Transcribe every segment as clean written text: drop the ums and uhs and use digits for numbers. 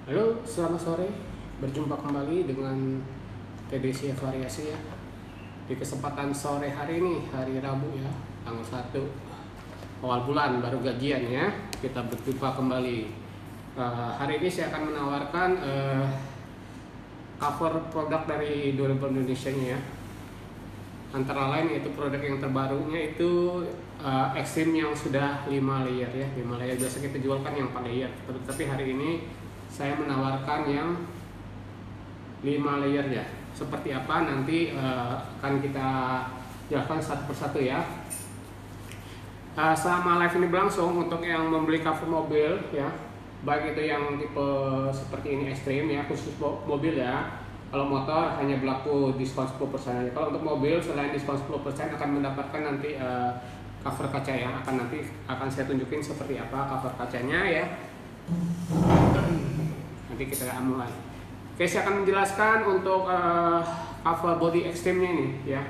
Halo, selamat sore. Berjumpa kembali dengan TDC Variasi ya. Di kesempatan sore hari ini, hari Rabu ya, tanggal 1 awal bulan baru gajian ya. Kita berjumpa kembali. Hari ini saya akan menawarkan cover produk dari Durable Indonesia-nya ya. Antara lain yaitu produk yang terbarunya itu Extreme yang sudah 5 layer ya. 5 layer biasa kita jualkan yang 4 layer. Tapi hari ini saya menawarkan yang 5 layer ya. Seperti apa nanti akan kita jelaskan satu persatu ya. Selama live ini berlangsung, untuk yang membeli cover mobil ya, baik itu yang tipe seperti ini Extreme ya, khusus mobil ya. Kalau motor hanya berlaku diskon 10% aja. Kalau untuk mobil selain diskon 10% akan mendapatkan nanti cover kaca yang akan saya tunjukin seperti apa cover kacanya ya. Nanti kita akan mulai. Oke, saya akan menjelaskan untuk cover body Extreme-nya ini ya.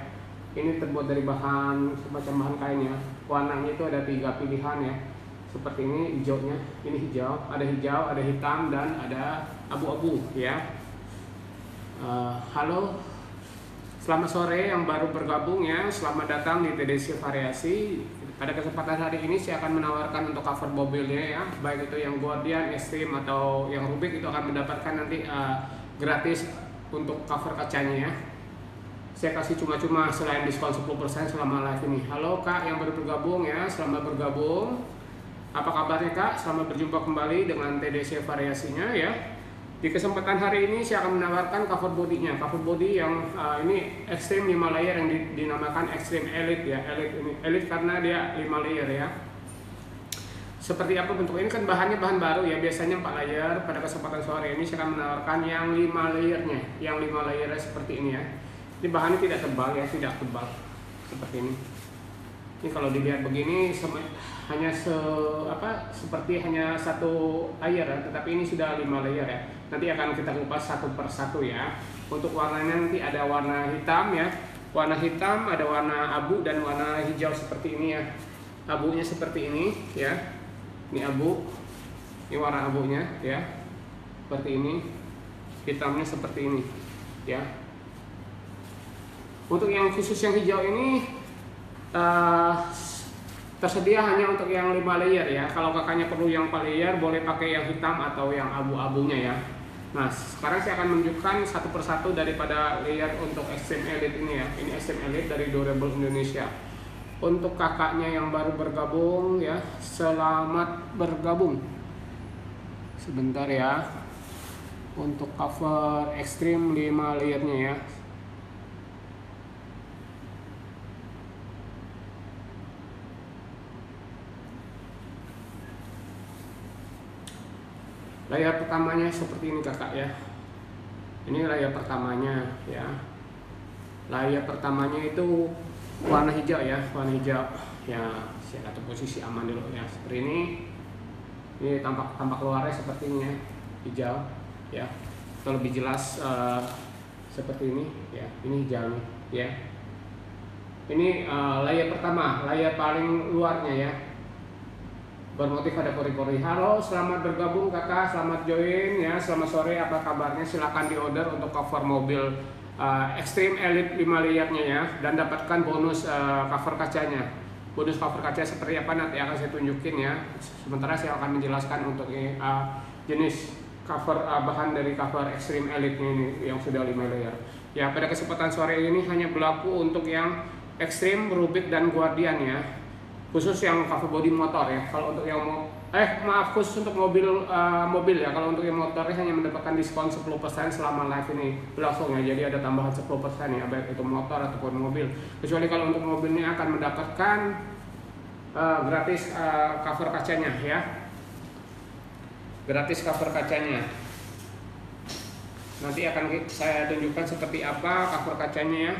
Ini terbuat dari bahan semacam bahan kain ya. Warnanya itu ada 3 pilihan ya. Seperti ini hijaunya, ini hijau, ada hitam dan ada abu-abu ya. Halo, selamat sore yang baru bergabung ya. Selamat datang di TDC Variasi. Pada kesempatan hari ini saya akan menawarkan untuk cover mobilnya ya, baik itu yang Guardian, Extreme atau yang Rubik, itu akan mendapatkan nanti gratis untuk cover kacanya ya. Saya kasih cuma-cuma selain diskon 10% selama live ini. Halo Kak yang baru bergabung ya, selamat bergabung. Apa kabarnya Kak? Selamat berjumpa kembali dengan TDC Variasinya ya. Di kesempatan hari ini saya akan menawarkan cover bodinya. Cover body yang ini Extreme 5 layer yang dinamakan Extreme Elite ya. Elite karena dia 5 layer ya. Seperti apa bentuknya? Ini kan bahannya bahan baru ya. Biasanya 4 layer. Pada kesempatan sore ini saya akan menawarkan yang 5 layernya. Yang 5 layernya seperti ini ya. Ini bahannya tidak tebal ya, tidak tebal. Seperti ini. Ini kalau dilihat begini seperti hanya satu layer ya, tetapi ini sudah 5 layer ya. Nanti akan kita kupas satu persatu ya. Untuk warnanya nanti ada warna hitam ya. Warna hitam, ada warna abu dan warna hijau seperti ini ya. Abunya seperti ini ya. Ini abu. Ini warna abunya ya. Seperti ini. Hitamnya seperti ini ya. Untuk yang khusus yang hijau ini tersedia hanya untuk yang 5 layer ya. Kalau kakaknya perlu yang 4 layer boleh pakai yang hitam atau yang abu-abunya ya. Nah sekarang saya akan menunjukkan satu persatu daripada layer untuk Extreme Elite ini ya. Ini Extreme Elite dari Durable Indonesia. Untuk kakaknya yang baru bergabung ya, selamat bergabung. Sebentar ya. Untuk cover Extreme 5 layernya ya. Layar pertamanya seperti ini kakak ya. Ini layar pertamanya ya. Layar pertamanya itu warna hijau ya, warna hijau. Ya, saya atur posisi aman dulu ya. Seperti ini. Ini tampak luarnya seperti ini ya, hijau ya. Atau lebih jelas seperti ini ya. Ini hijau ya. Ini layar pertama, layar paling luarnya ya. Bermotif ada pori-pori. Halo, selamat bergabung kakak, selamat join ya. Selamat sore, apa kabarnya? Silahkan di order untuk cover mobil Extreme Elite 5 layernya ya. Dan dapatkan bonus cover kacanya. Bonus cover kaca seperti apa nanti akan saya tunjukin ya. Sementara saya akan menjelaskan untuk jenis cover bahan dari cover Extreme Elite ini yang sudah 5 layer. Ya, pada kesempatan sore ini hanya berlaku untuk yang Extreme, Rubik dan Guardian ya. Khusus yang cover body motor ya. Kalau untuk yang khusus untuk mobil ya. Kalau untuk yang motornya hanya mendapatkan diskon 10% selama live ini berlangsung ya. Jadi ada tambahan 10% ya, baik itu motor ataupun mobil. Kecuali kalau untuk mobilnya akan mendapatkan gratis cover kacanya ya. Gratis cover kacanya. Nanti akan saya tunjukkan seperti apa cover kacanya ya.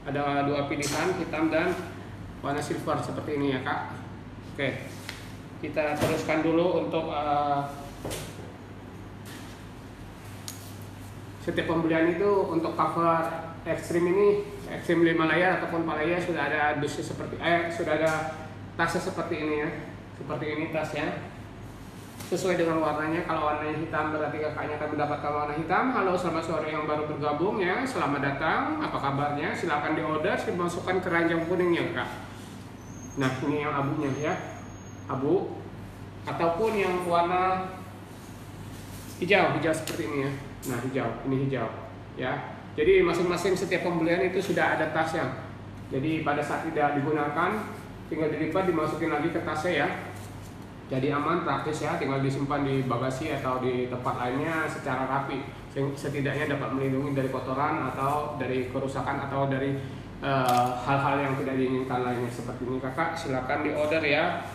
Ada 2 pilihan, hitam dan warna silver seperti ini ya kak. Oke, kita teruskan dulu untuk setiap pembelian itu untuk cover Extreme ini, Extreme 5 layer ataupun 4 layer sudah ada dusnya seperti sudah ada tasnya seperti ini ya. Seperti ini tasnya. sesuai dengan warnanya. Kalau warnanya hitam berarti kakaknya akan mendapatkan warna hitam. Halo, selamat sore yang baru bergabung ya, selamat datang, apa kabarnya? Silahkan diorder, dimasukkan keranjang kuningnya kak. Nah ini yang abunya ya, abu ataupun yang warna hijau seperti ini ya. Nah hijau, ini hijau ya. Jadi masing-masing setiap pembelian itu sudah ada tasnya. Jadi pada saat tidak digunakan tinggal dilipat, dimasukin lagi ke tasnya ya. Jadi aman, praktis ya, tinggal disimpan di bagasi atau di tempat lainnya secara rapi. Setidaknya dapat melindungi dari kotoran atau dari kerusakan atau dari hal-hal yang tidak diinginkan lainnya seperti ini kakak. Silakan diorder ya.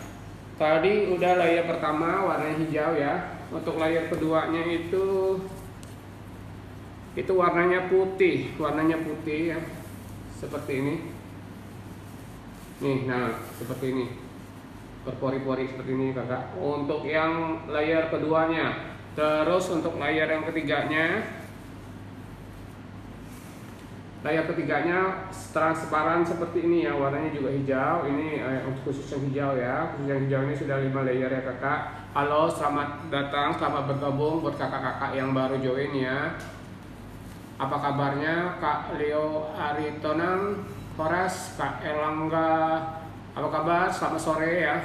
Tadi udah layer pertama warna hijau ya. Untuk layer keduanya itu warnanya putih ya. Seperti ini. Nih, nah seperti ini. Berpori-pori seperti ini kakak. Untuk yang layer keduanya, terus untuk layer yang ketiganya, transparan seperti ini ya, warnanya juga hijau. Ini untuk khusus yang hijau ya. Khusus yang hijau ini sudah 5 layer ya kakak. Halo, selamat datang, selamat bergabung buat kakak-kakak yang baru join ya. Apa kabarnya Kak Leo Aritonang, Horas, Kak Elangga, apa kabar? Selamat sore ya.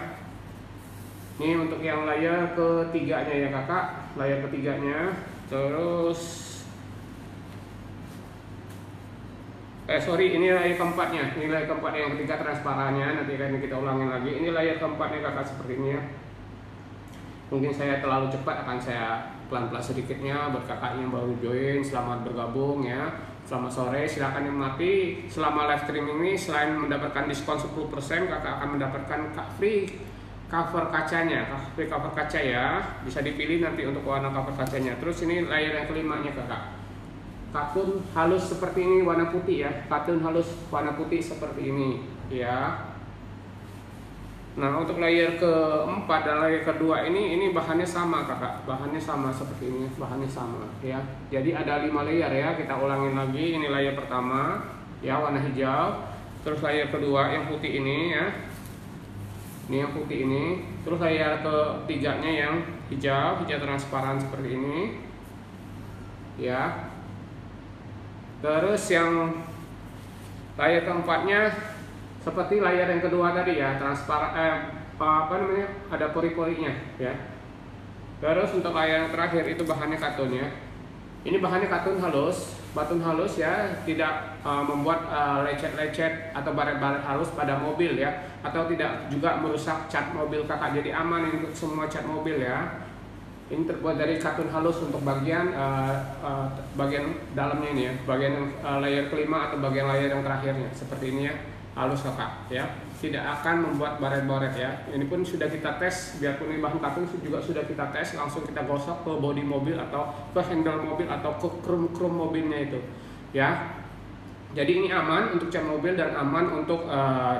Ini untuk yang layer ketiganya ya kakak, layer ketiganya. Terus ini layer keempatnya. Ini layer keempat yang ketiga transparannya. Nanti akan kita ulangin lagi. Ini layer keempatnya kakak seperti ini ya. Mungkin saya terlalu cepat, akan saya pelan-pelan sedikitnya buat kakak yang baru join. Selamat bergabung ya. Selamat sore, silakan nikmati. Selama live streaming ini selain mendapatkan diskon 10%, kakak akan mendapatkan free cover kacanya, free cover kaca ya. Bisa dipilih nanti untuk warna cover kacanya. Terus ini layer yang kelimanya kakak. Katun halus seperti ini warna putih ya. Katun halus warna putih seperti ini ya. Nah untuk layer keempat dan layer kedua ini bahannya sama kakak, bahannya sama seperti ini, bahannya sama ya. Jadi ada 5 layer ya, kita ulangin lagi. Ini layer pertama ya warna hijau, terus layer kedua yang putih ini ya, ini yang putih ini, terus layer ketiganya yang hijau transparan seperti ini ya. Terus yang layer keempatnya seperti layar yang kedua tadi ya, transparan, ada pori-porinya ya. Terus untuk layar yang terakhir itu bahannya katun ya. Ini bahannya katun halus ya, tidak membuat lecet-lecet atau baret-baret halus pada mobil ya, atau tidak juga merusak cat mobil kakak. Jadi aman untuk semua cat mobil ya. Ini terbuat dari katun halus untuk bagian dalamnya ini ya, bagian layer kelima atau bagian layer yang terakhirnya seperti ini ya. Halus kakak ya, tidak akan membuat baret-baret ya. Ini pun sudah kita tes, biarpun ini bahan katun juga sudah kita tes, langsung kita gosok ke bodi mobil atau ke handle mobil atau ke krum mobilnya itu ya. Jadi ini aman untuk cat mobil dan aman untuk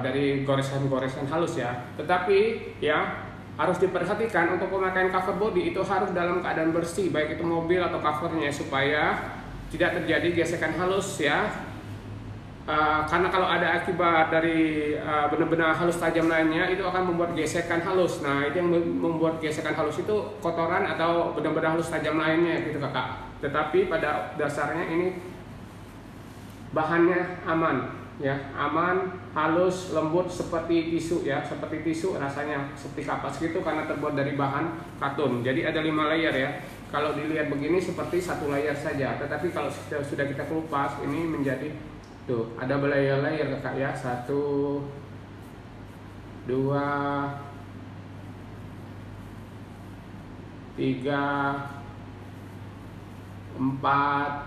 dari goresan-goresan halus ya. Tetapi ya harus diperhatikan untuk pemakaian cover body itu harus dalam keadaan bersih, baik itu mobil atau covernya, supaya tidak terjadi gesekan halus ya. Karena kalau ada akibat dari benda-benda halus tajam lainnya, itu akan membuat gesekan halus. Nah itu yang membuat gesekan halus itu kotoran atau benda-benda halus tajam lainnya gitu kakak. Tetapi pada dasarnya ini bahannya aman ya, aman, halus, lembut seperti tisu ya, seperti tisu rasanya, seperti kapas gitu karena terbuat dari bahan katun. Jadi ada 5 layer ya. Kalau dilihat begini seperti 1 layer saja, tetapi kalau sudah kita kelupas ini menjadi tuh ada layer-layer kakak ya, 1, 2, 3, 4,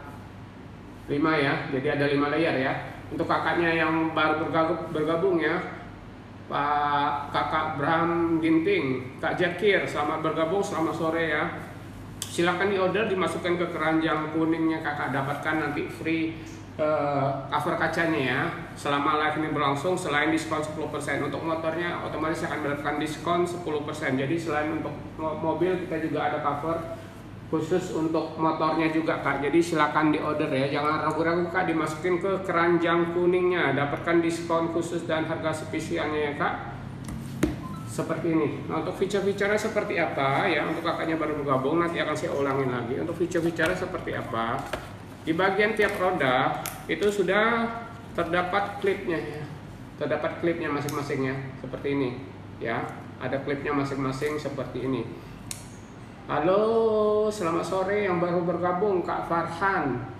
5 ya. Jadi ada 5 layer ya. Untuk kakaknya yang baru bergabung ya, Pak Kakak Bram Ginting, Kak Jakir, selamat bergabung, selamat sore ya. Silakan diorder, dimasukkan ke keranjang kuningnya kakak, dapatkan nanti free cover kacanya ya. Selama live ini berlangsung, selain diskon 10%, untuk motornya otomatis akan mendapatkan diskon 10%. Jadi selain untuk mobil kita juga ada cover khusus untuk motornya juga kak. Jadi silakan diorder ya, jangan ragu-ragu kak, dimasukin ke keranjang kuningnya, dapatkan diskon khusus dan harga spesialnya ya kak. seperti ini. Nah, untuk feature-featurenya seperti apa ya, untuk kakaknya baru bergabung nanti akan saya ulangin lagi. Untuk feature-featurenya seperti apa, di bagian tiap roda itu sudah terdapat klipnya ya, terdapat klipnya masing-masingnya seperti ini ya, ada klipnya masing-masing seperti ini. Halo, selamat sore yang baru bergabung, Kak Farhan,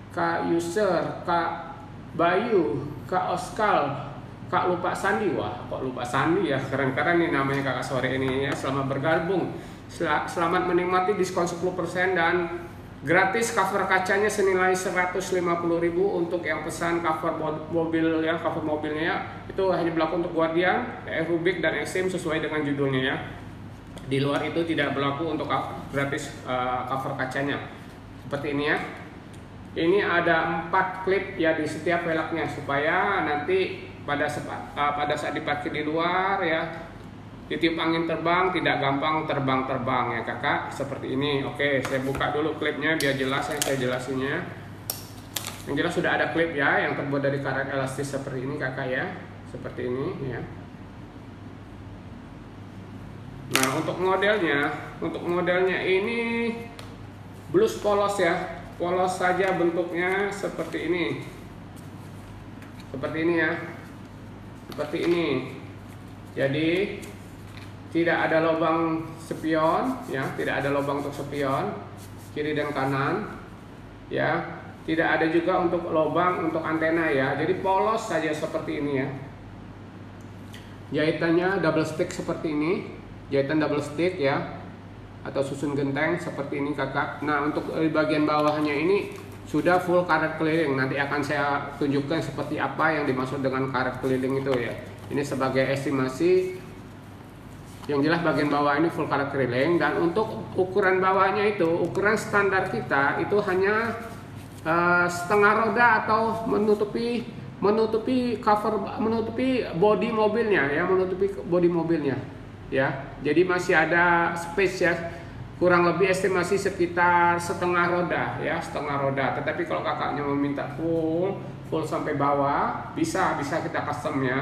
Kak User, Kak Bayu, Kak Oskal, Kak lupa Sandi. Wah, kok lupa Sandi ya, keren-keren nih namanya kakak sore ini ya. Selamat bergabung, selamat menikmati diskon 10% dan gratis cover kacanya senilai 150.000 untuk yang pesan cover mobil ya, cover mobilnya ya. Itu hanya berlaku untuk Guardian, Rubik dan Extreme sesuai dengan judulnya ya. Di luar itu tidak berlaku untuk gratis cover kacanya. Seperti ini ya. Ini ada 4 klip ya di setiap velgnya supaya nanti pada saat diparkir di luar ya, ditiup angin terbang tidak gampang terbang ya kakak, seperti ini. Oke, saya buka dulu klipnya biar jelas yang saya jelasinnya. Yang jelas sudah ada klip ya yang terbuat dari karet elastis seperti ini kakak ya, seperti ini ya. Nah, untuk modelnya ini blus polos ya, polos saja bentuknya seperti ini, seperti ini ya. Seperti ini, jadi tidak ada lubang spion ya, tidak ada lubang untuk spion kiri dan kanan ya, tidak ada juga untuk lubang untuk antena ya, jadi polos saja seperti ini ya. Jahitannya double stick seperti ini, jahitan double stick ya, atau susun genteng seperti ini kakak. Nah, untuk bagian bawahnya ini sudah full karet keliling, nanti akan saya tunjukkan seperti apa yang dimaksud dengan karet keliling itu ya. Ini sebagai estimasi, yang jelas bagian bawah ini full karet keliling. Dan untuk ukuran bawahnya itu, ukuran standar kita itu hanya setengah roda atau menutupi bodi mobilnya ya, menutupi bodi mobilnya ya. Jadi masih ada space ya. Kurang lebih estimasi sekitar setengah roda ya, setengah roda. Tetapi kalau kakaknya meminta full sampai bawah, bisa kita custom ya.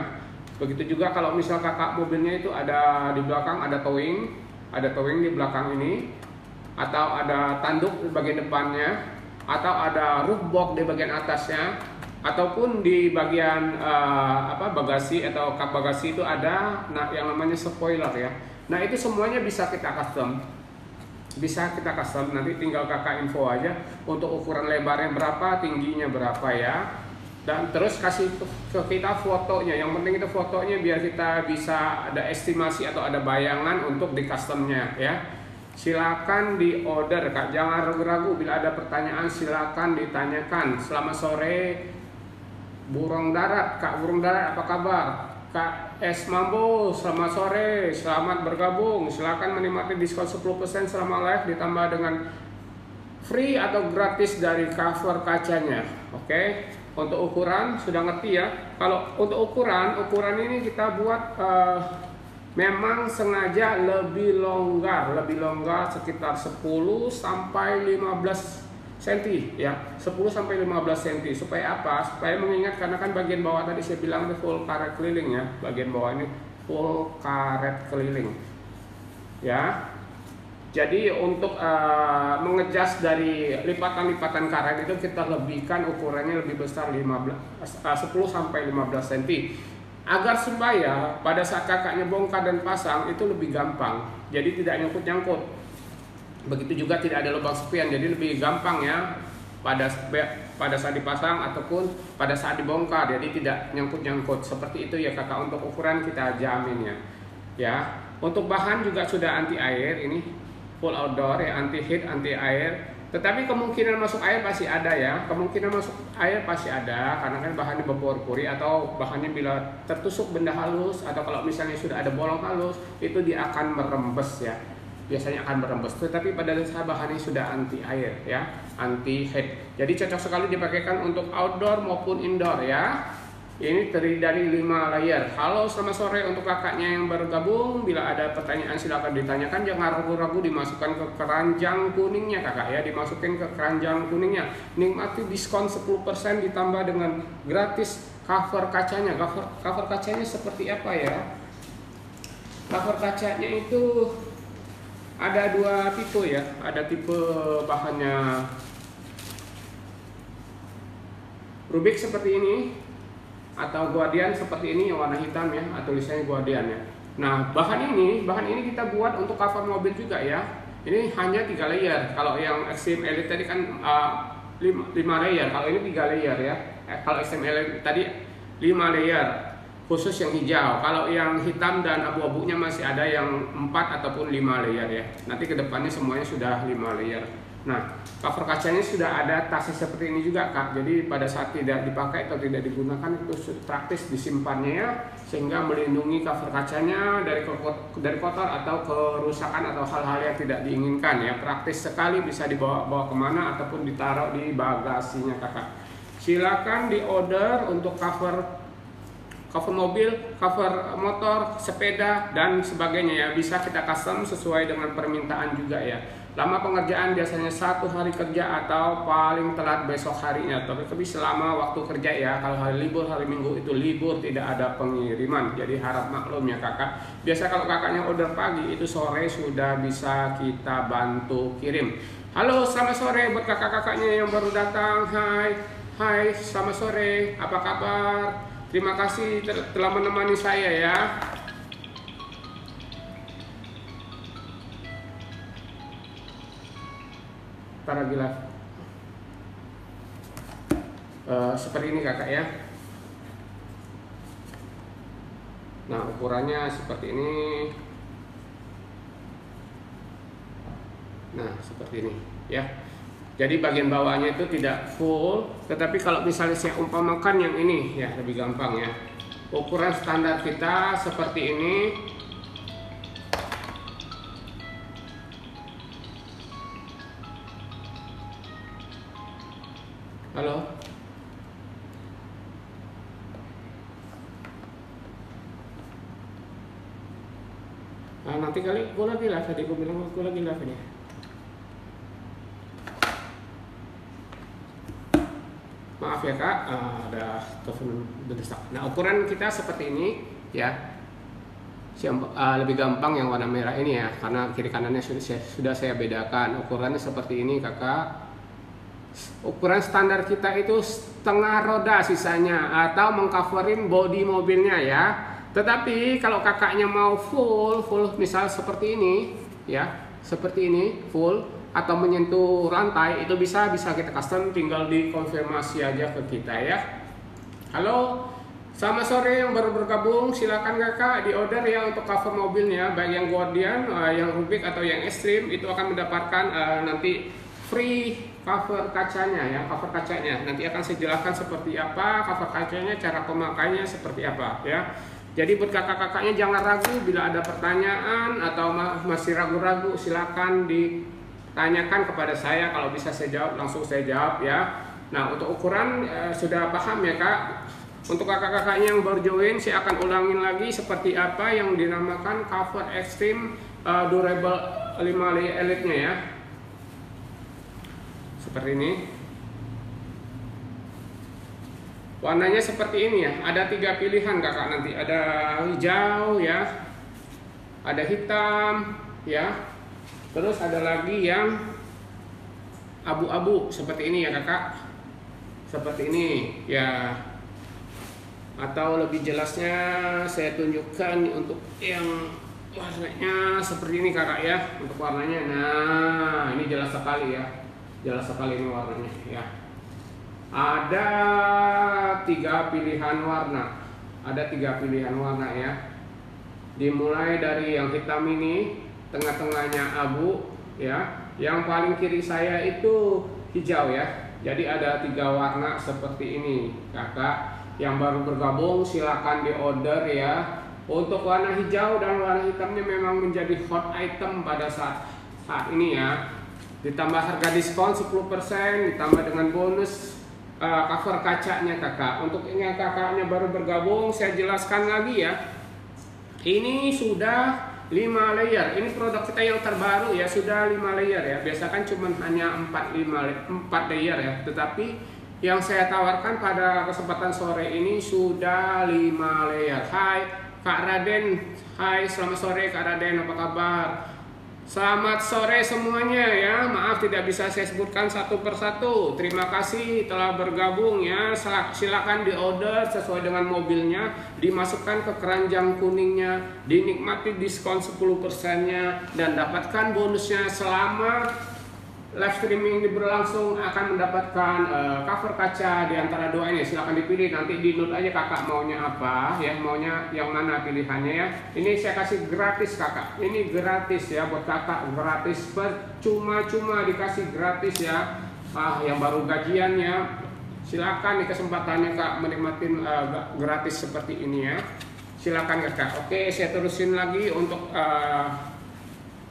Begitu juga kalau misal kakak mobilnya itu ada di belakang ada towing di belakang ini, atau ada tanduk di bagian depannya, atau ada roof box di bagian atasnya, ataupun di bagian bagasi atau kap bagasi itu ada yang namanya spoiler ya. Nah, itu semuanya bisa kita custom. Nanti tinggal kakak info aja untuk ukuran lebarnya berapa, tingginya berapa ya, dan terus kasih ke kita fotonya. Yang penting itu fotonya biar kita bisa ada estimasi atau ada bayangan untuk di customnya ya. Silakan di order kak, jangan ragu-ragu. Bila ada pertanyaan silakan ditanyakan. Selamat sore burung darat, Kak burung darat apa kabar? Kak S Mambo, selamat sore, selamat bergabung. Silakan menikmati diskon 10% selama live ditambah dengan free atau gratis dari cover kacanya. Oke, untuk ukuran sudah ngerti ya. Kalau untuk ukuran ini kita buat memang sengaja lebih longgar sekitar 10 sampai 15 cm ya, 10 sampai 15 cm. Supaya apa? Supaya mengingat, karena kan bagian bawah tadi saya bilang itu full karet keliling ya, bagian bawah ini full karet keliling ya. Jadi untuk mengejas dari lipatan-lipatan karet itu kita lebihkan ukurannya lebih besar 10 sampai 15 cm agar supaya pada saat kakaknya bongkar dan pasang itu lebih gampang, jadi tidak nyangkut-nyangkut. Begitu juga tidak ada lubang spion, jadi lebih gampang ya pada saat dipasang ataupun pada saat dibongkar, jadi tidak nyangkut-nyangkut. Seperti itu ya kakak, untuk ukuran kita jamin ya. Untuk bahan juga sudah anti air, ini full outdoor ya, anti heat, anti air. Tetapi kemungkinan masuk air pasti ada ya, karena kan bahannya berpori-pori, atau bahannya bila tertusuk benda halus, atau kalau misalnya sudah ada bolong halus itu dia akan merembes ya, biasanya akan merembes. Tetapi pada dasar bahannya sudah anti air ya, anti heat, jadi cocok sekali dipakaikan untuk outdoor maupun indoor ya. Ini terdiri dari 5 layer. Halo, selamat sore untuk kakaknya yang baru gabung. Bila ada pertanyaan silakan ditanyakan, jangan ragu-ragu dimasukkan ke keranjang kuningnya kakak ya, dimasukin ke keranjang kuningnya. Nikmati diskon 10% ditambah dengan gratis cover kacanya. Cover kacanya seperti apa ya? Cover kacanya itu ada dua tipe ya, ada tipe bahannya Rubik seperti ini atau Guardian seperti ini yang warna hitam ya, atau tulisannya Guardian ya. Nah, bahan ini kita buat untuk cover mobil juga ya. Ini hanya 3 layer. Kalau yang Extreme Elite tadi kan 5 layer, kalau ini 3 layer ya. Kalau Extreme Elite tadi 5 layer. Khusus yang hijau. Kalau yang hitam dan abu-abunya masih ada yang 4 ataupun 5 layer ya. Nanti kedepannya semuanya sudah 5 layer. Nah, cover kacanya sudah ada tasnya seperti ini juga Kak. Jadi pada saat tidak dipakai atau tidak digunakan itu praktis disimpannya ya, sehingga melindungi cover kacanya dari kotor atau kerusakan atau hal-hal yang tidak diinginkan ya. Praktis sekali, bisa dibawa kemana ataupun ditaruh di bagasinya Kakak. Silakan di order untuk cover mobil, cover motor, sepeda, dan sebagainya ya. Bisa kita custom sesuai dengan permintaan juga ya. Lama pengerjaan biasanya 1 hari kerja atau paling telat besok harinya. Tapi selama waktu kerja ya. Kalau hari libur, hari Minggu itu libur, tidak ada pengiriman. Jadi harap maklum ya Kakak. Biasa kalau kakaknya order pagi, itu sore sudah bisa kita bantu kirim. Halo, selamat sore buat kakak-kakaknya yang baru datang. Hai, selamat sore. Apa kabar? Terima kasih telah menemani saya ya. Para gila. Seperti ini Kakak ya. Nah, ukurannya seperti ini. Nah, seperti ini ya. Jadi bagian bawahnya itu tidak full, tetapi kalau misalnya saya umpamakan yang ini ya, lebih gampang ya. Ukuran standar kita seperti ini. Halo. Nah, nanti kali gue lagi live, tadi gue bilang gue lagi live ini. Maaf ya Kak, ada telepon berdesak. Nah, ukuran kita seperti ini ya. Lebih gampang yang warna merah ini ya, karena kiri kanannya sudah saya bedakan. Ukurannya seperti ini Kakak. Ukuran standar kita itu setengah roda sisanya, atau mengcoverin bodi mobilnya ya. Tetapi kalau kakaknya mau full misal seperti ini ya, seperti ini full atau menyentuh rantai, itu bisa kita custom, tinggal dikonfirmasi aja ke kita ya. Halo, selamat sore yang baru bergabung, silakan Kakak di order ya untuk cover mobilnya, baik yang Guardian, yang Rubik atau yang Extreme, itu akan mendapatkan nanti free cover kacanya ya. Cover kacanya nanti akan saya jelaskan seperti apa cover kacanya, cara pemakainya seperti apa ya. Jadi buat kakak-kakaknya jangan ragu, bila ada pertanyaan atau masih ragu-ragu silakan ditanyakan kepada saya, kalau bisa saya jawab langsung saya jawab ya. Nah, untuk ukuran sudah paham ya Kak. Untuk kakak-kakaknya yang baru join, saya akan ulangin lagi seperti apa yang dinamakan cover Extreme Durable 5 layer Elite-nya ya. Seperti ini. Warnanya seperti ini ya. Ada 3 pilihan Kakak nanti. Ada hijau ya. Ada hitam ya. Terus ada lagi yang abu-abu seperti ini ya Kakak. Seperti ini ya. Atau lebih jelasnya saya tunjukkan untuk yang warnanya seperti ini Kakak ya. Untuk warnanya, nah ini jelas sekali ya. Jelas sekali ini warnanya ya. Ada 3 pilihan warna. Ada 3 pilihan warna ya. Dimulai dari yang hitam ini, tengah-tengahnya abu ya. Yang paling kiri saya itu hijau ya. Jadi ada 3 warna seperti ini Kakak. Yang baru bergabung silakan di order ya. Untuk warna hijau dan warna hitamnya memang menjadi hot item pada saat ini ya. Ditambah harga diskon 10%, ditambah dengan bonus cover kacanya Kakak. Untuk yang kakaknya baru bergabung, saya jelaskan lagi ya. Ini sudah 5 layer. Ini produk kita yang terbaru ya, sudah 5 layer ya. Biasa kan cuma hanya 4 layer ya. Tetapi yang saya tawarkan pada kesempatan sore ini sudah 5 layer. Hai Kak Raden, hai selamat sore Kak Raden, apa kabar? Selamat sore semuanya ya, maaf tidak bisa saya sebutkan satu persatu. Terima kasih telah bergabung ya. Silakan di order sesuai dengan mobilnya, dimasukkan ke keranjang kuningnya, dinikmati diskon 10%-nya dan dapatkan bonusnya selama live streaming ini berlangsung akan mendapatkan cover kaca di antara dua ini. Silahkan dipilih, nanti di note aja kakak maunya apa ya, maunya yang mana pilihannya ya. Ini saya kasih gratis kakak, ini gratis ya buat kakak, gratis, percuma-cuma dikasih gratis ya. Yang baru gajian ya, silakan di kesempatannya kak menikmati gratis seperti ini ya. Silakan kakak. Oke, saya terusin lagi untuk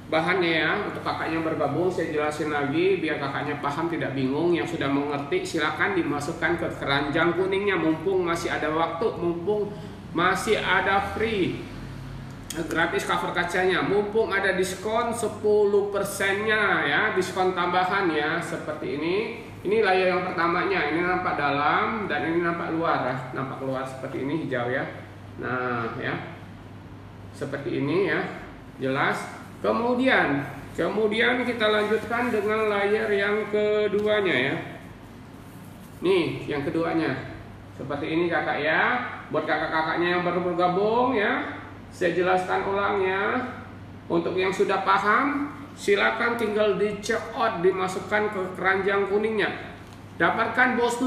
bahannya ya, untuk kakaknya bergabung saya jelasin lagi biar kakaknya paham tidak bingung. Yang sudah mengerti silakan dimasukkan ke keranjang kuningnya mumpung masih ada waktu, mumpung masih ada free gratis cover kacanya, mumpung ada diskon 10%-nya ya, diskon tambahan ya, seperti ini. Ini layar yang pertamanya, ini nampak dalam dan ini nampak luar ya, nampak luar seperti ini hijau ya. Nah ya, seperti ini ya, jelas. Kemudian kita lanjutkan dengan layar yang keduanya ya. Nih, yang keduanya. Seperti ini kakak ya. Buat kakak-kakaknya yang baru bergabung ya, saya jelaskan ulang ya. Untuk yang sudah paham, silakan tinggal di check out, dimasukkan ke keranjang kuningnya. Dapatkan bonus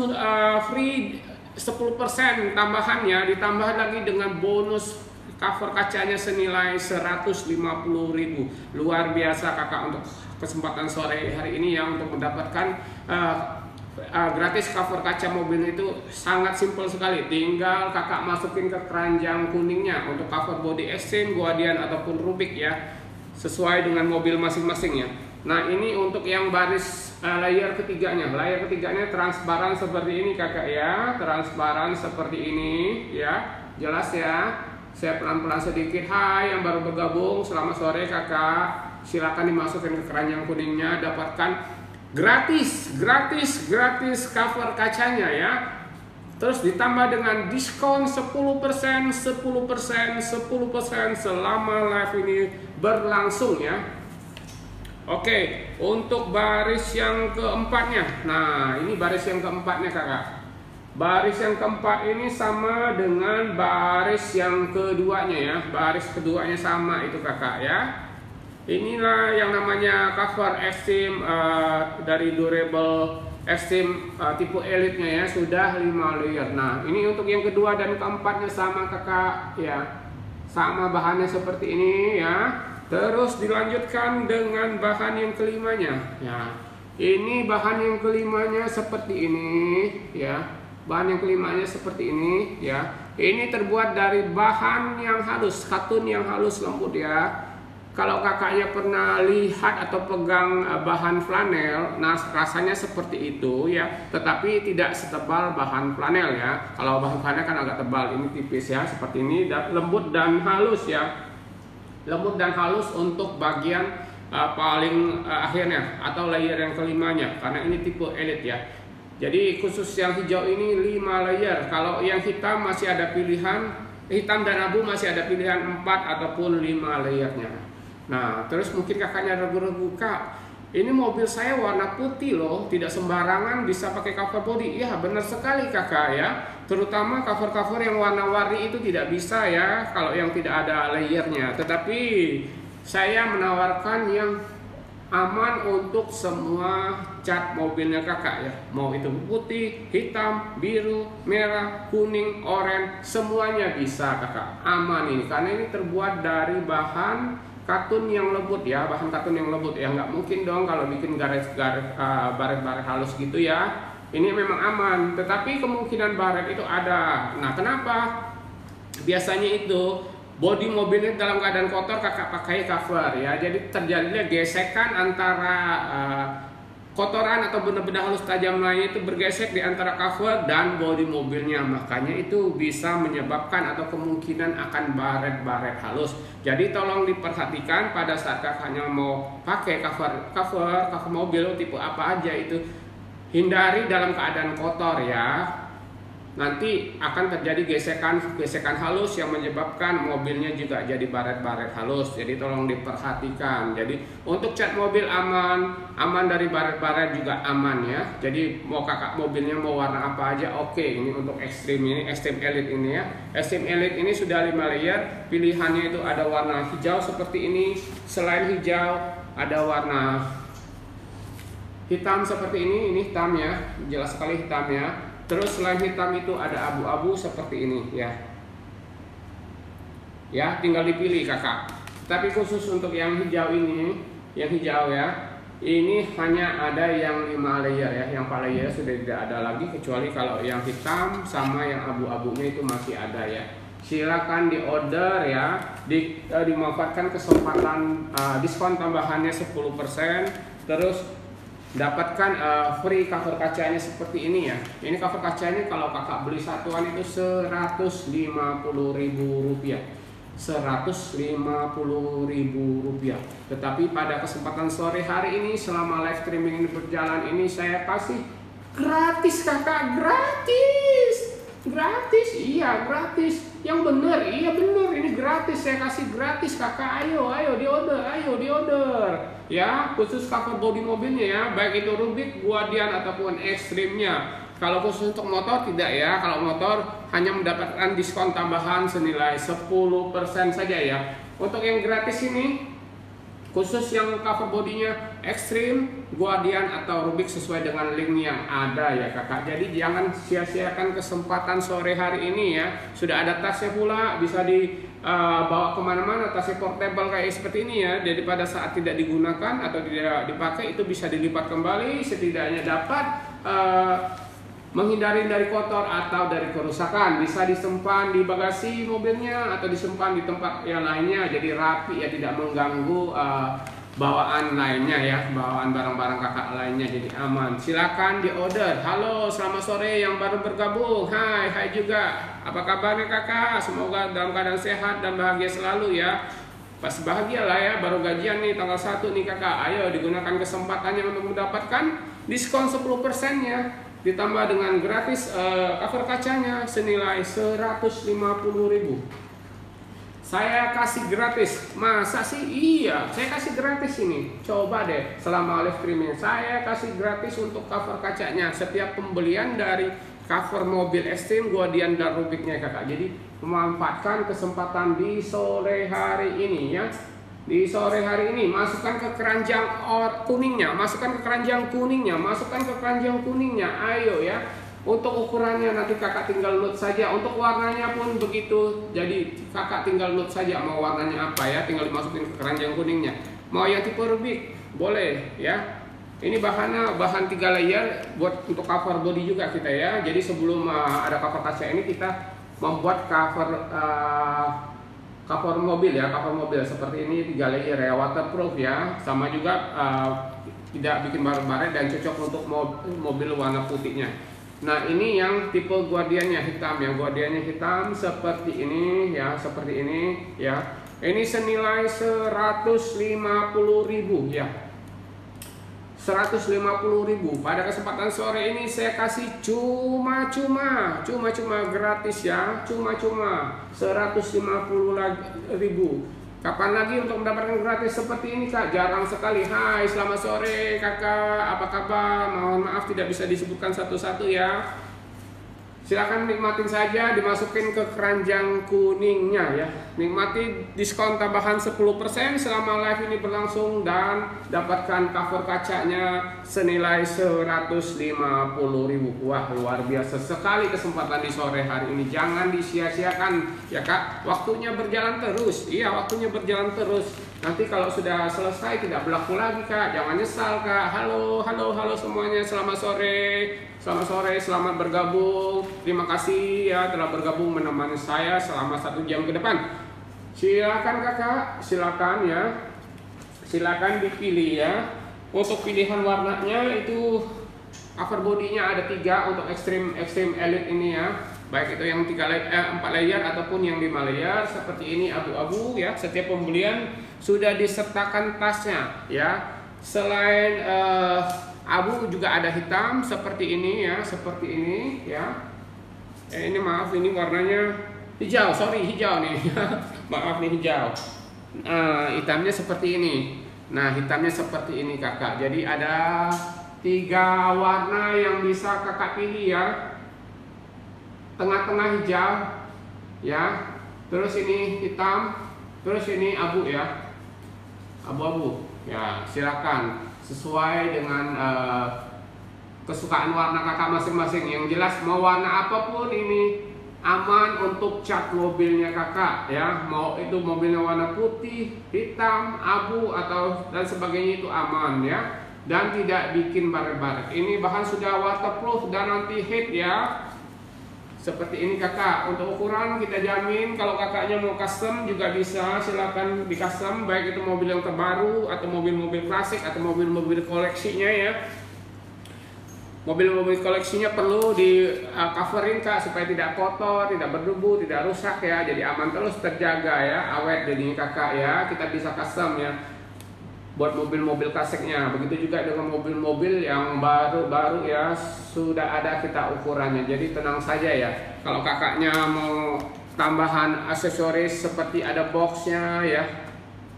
free 10% tambahannya, ditambah lagi dengan bonus cover kacanya senilai 150.000. Luar biasa kakak untuk kesempatan sore hari ini ya, untuk mendapatkan gratis cover kaca mobil itu sangat simpel sekali. Tinggal kakak masukin ke keranjang kuningnya untuk cover body extreme, Guardian ataupun Rubik ya, sesuai dengan mobil masing-masing ya. Nah ini untuk yang baris layer ketiganya. Layer ketiganya transparan seperti ini kakak ya, transparan seperti ini ya, jelas ya. Saya pelan-pelan sedikit. Hai yang baru bergabung, selamat sore kakak. Silakan dimasukkan ke keranjang kuningnya, dapatkan gratis cover kacanya ya. Terus ditambah dengan diskon 10% selama live ini berlangsung ya. Oke, untuk baris yang keempatnya. Nah, ini baris yang keempatnya kakak. Baris yang keempat ini sama dengan baris yang keduanya ya. Baris keduanya sama itu kakak ya. Inilah yang namanya cover extreme dari durable extreme tipe elite-nya ya, sudah 5 layer. Nah ini untuk yang kedua dan keempatnya sama kakak ya, sama bahannya seperti ini ya. Terus dilanjutkan dengan bahan yang kelimanya ya. Ini bahan yang kelimanya seperti ini ya. Bahan yang kelimanya seperti ini ya. Ini terbuat dari bahan yang halus, katun yang halus lembut ya. Kalau kakaknya pernah lihat atau pegang bahan flanel, nah rasanya seperti itu ya. Tetapi tidak setebal bahan flanel ya. Kalau bahan flanel kan agak tebal, ini tipis ya, seperti ini, lembut dan halus ya. Lembut dan halus untuk bagian paling akhirnya atau layer yang kelimanya, karena ini tipe elite ya. Jadi khusus yang hijau ini 5 layer. Kalau yang hitam masih ada pilihan, hitam dan abu masih ada pilihan 4 ataupun 5 layernya. Nah terus mungkin kakaknya ragu-ragu, kak ini mobil saya warna putih loh, tidak sembarangan bisa pakai cover body. Ya benar sekali kakak ya, terutama cover-cover yang warna-warni itu tidak bisa ya kalau yang tidak ada layernya. Tetapi saya menawarkan yang aman untuk semua cat mobilnya kakak ya. Mau itu putih, hitam, biru, merah, kuning, oranye, semuanya bisa kakak. Aman ini, karena ini terbuat dari bahan katun yang lembut ya, bahan katun yang lembut ya. Nggak mungkin dong kalau bikin baret-baret halus gitu ya. Ini memang aman, tetapi kemungkinan baret itu ada. Nah kenapa? Biasanya itu bodi mobilnya dalam keadaan kotor kakak pakai cover ya, jadi terjadinya gesekan antara kotoran atau benda-benda halus tajam lainnya itu bergesek di antara cover dan bodi mobilnya. Makanya itu bisa menyebabkan atau kemungkinan akan baret-baret halus. Jadi tolong diperhatikan pada saat kakaknya mau pakai cover mobil tipe apa aja itu, hindari dalam keadaan kotor ya. nanti akan terjadi gesekan halus yang menyebabkan mobilnya juga jadi baret-baret halus. Jadi tolong diperhatikan. Jadi untuk cat mobil aman dari baret-baret juga aman ya. Jadi mau kakak mobilnya mau warna apa aja oke. Ini untuk Extreme ini, Extreme Elite ini ya. Extreme Elite ini sudah 5 layer. Pilihannya itu ada warna hijau seperti ini. Selain hijau ada warna hitam seperti ini hitam ya, jelas sekali hitam ya. Terus selain hitam itu ada abu-abu seperti ini ya. Ya, tinggal dipilih kakak. Tapi khusus untuk yang hijau ini, yang hijau ya, ini hanya ada yang 5 layer ya. Yang 4 layer sudah tidak ada lagi, kecuali kalau yang hitam sama yang abu-abunya itu masih ada ya. Silakan di order ya, dimanfaatkan kesempatan diskon tambahannya 10%. Terus dapatkan free cover kacanya seperti ini ya. Ini cover kacanya kalau kakak beli satuan itu Rp150.000. Rp150.000. Tetapi pada kesempatan sore hari ini selama live streaming ini berjalan ini saya kasih gratis kakak, gratis. Iya gratis. Yang bener, iya bener, ini gratis, saya kasih gratis kakak. Ayo di order ya, khusus cover body mobilnya ya, baik itu Rubik, Guardian ataupun Extreme-nya. Kalau khusus untuk motor tidak ya, kalau motor hanya mendapatkan diskon tambahan senilai 10% saja ya. Untuk yang gratis ini khusus yang cover bodinya Extreme, Guardian atau Rubik sesuai dengan link yang ada ya kakak. Jadi jangan sia-siakan kesempatan sore hari ini ya. Sudah ada tasnya pula, bisa dibawa kemana-mana, tasnya portable kayak seperti ini ya. Jadi pada saat tidak digunakan atau tidak dipakai itu bisa dilipat kembali, setidaknya dapat menghindari dari kotor atau dari kerusakan. Bisa disimpan di bagasi mobilnya atau disimpan di tempat yang lainnya, jadi rapi ya, tidak mengganggu bawaan lainnya ya, bawaan barang-barang kakak lainnya, jadi aman. Silakan di order. Halo, selamat sore yang baru bergabung. Hai juga. Apa kabarnya kakak? Semoga dalam keadaan sehat dan bahagia selalu ya. Pas bahagia lah ya, baru gajian nih tanggal 1 nih kakak. Ayo digunakan kesempatannya untuk mendapatkan diskon 10%-nya. Ditambah dengan gratis cover kacanya senilai Rp150.000. Saya kasih gratis. Masa sih? Iya, saya kasih gratis ini. Coba deh selama live streaming saya kasih gratis untuk cover kacanya. Setiap pembelian dari cover mobil Extreme, Guardian dan Rubiknya kakak. Jadi memanfaatkan kesempatan di sore hari ini ya. Di sore hari ini masukkan ke keranjang kuningnya, ayo ya. Untuk ukurannya nanti kakak tinggal load saja. Untuk warnanya pun begitu. Jadi kakak tinggal load saja mau warnanya apa ya, tinggal dimasukin ke keranjang kuningnya. Mau yang tipe Rubik boleh ya. Ini bahan 3 layer buat untuk cover body juga kita ya. Jadi sebelum ada cover kaca ini kita membuat cover mobil ya, cover mobil seperti ini 3 layer ya, waterproof ya, sama juga tidak bikin baret-baret dan cocok untuk mobil warna putihnya. Nah ini yang tipe Guardiannya hitam, yang Guardiannya hitam seperti ini ya, seperti ini ya. Ini senilai Rp150.000 ya. Rp150.000. Pada kesempatan sore ini saya kasih cuma-cuma gratis ya, cuma-cuma Rp150.000. Kapan lagi untuk mendapatkan gratis seperti ini kak? Jarang sekali. Hai, selamat sore kakak, apa kabar? Mohon maaf tidak bisa disebutkan satu-satu ya. Silakan nikmatin saja, dimasukin ke keranjang kuningnya ya. Nikmati diskon tambahan 10% selama live ini berlangsung dan dapatkan cover kacanya senilai Rp150.000. Wah, luar biasa sekali kesempatan di sore hari ini. Jangan disia-siakan ya kak. Waktunya berjalan terus. Iya, waktunya berjalan terus. Nanti kalau sudah selesai tidak berlaku lagi kak. Jangan nyesal kak. Halo semuanya. Selamat sore. Selamat bergabung. Terima kasih ya telah bergabung menemani saya selama 1 jam ke depan. Silakan kakak, silakan ya. Silakan dipilih ya. Untuk pilihan warnanya itu cover bodinya ada 3 untuk Extreme Elite ini ya. Baik itu yang 4 layer ataupun yang 5 layer seperti ini abu-abu ya. Setiap pembelian sudah disertakan tasnya ya. Selain abu juga ada hitam seperti ini ya, seperti ini ya. Ini maaf, ini warnanya hijau, sorry hijau nih. Maaf nih hijau. Hitamnya seperti ini. Nah, hitamnya seperti ini kakak. Jadi ada 3 warna yang bisa kakak pilih ya. Tengah-tengah hijau, ya. Terus ini hitam, terus ini abu ya. Abu-abu. Ya, silakan sesuai dengan kesukaan warna kakak masing-masing. Yang jelas mau warna apapun ini aman untuk cat mobilnya kakak ya. Mau itu mobilnya warna putih, hitam, abu atau dan sebagainya itu aman ya. Dan tidak bikin baret-baret. Ini bahan sudah waterproof dan anti heat ya. Seperti ini kakak. Untuk ukuran kita jamin. Kalau kakaknya mau custom juga bisa, silakan di custom. Baik itu mobil yang terbaru atau mobil-mobil klasik atau mobil-mobil koleksinya ya. Mobil-mobil koleksinya perlu di coverin kak supaya tidak kotor, tidak berdebu, tidak rusak ya. Jadi aman terus, terjaga ya, awet jadinya kakak ya. Kita bisa custom ya buat mobil-mobil klasiknya. Begitu juga dengan mobil-mobil yang baru-baru ya, sudah ada kita ukurannya. Jadi tenang saja ya. Kalau kakaknya mau tambahan aksesoris seperti ada boxnya ya,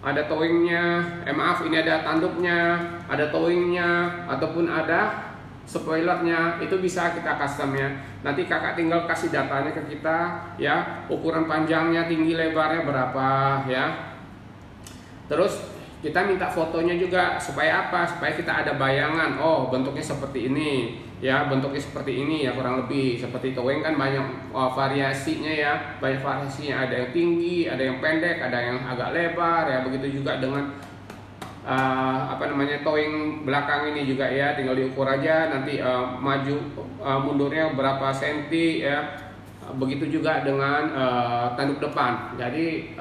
ada towingnya, maaf ini ada tanduknya, ada towingnya, ataupun ada spoilernya, itu bisa kita custom ya. Nanti kakak tinggal kasih datanya ke kita ya, ukuran panjangnya, tinggi lebarnya berapa ya. Terus kita minta fotonya juga supaya apa? Supaya kita ada bayangan. Oh, bentuknya seperti ini ya, bentuknya seperti ini ya, kurang lebih. Seperti towing kan banyak variasinya ya, banyak variasinya. Ada yang tinggi, ada yang pendek, ada yang agak lebar ya. Begitu juga dengan towing belakang ini juga ya, tinggal diukur aja nanti maju mundurnya berapa senti ya. Begitu juga dengan tanduk depan. Jadi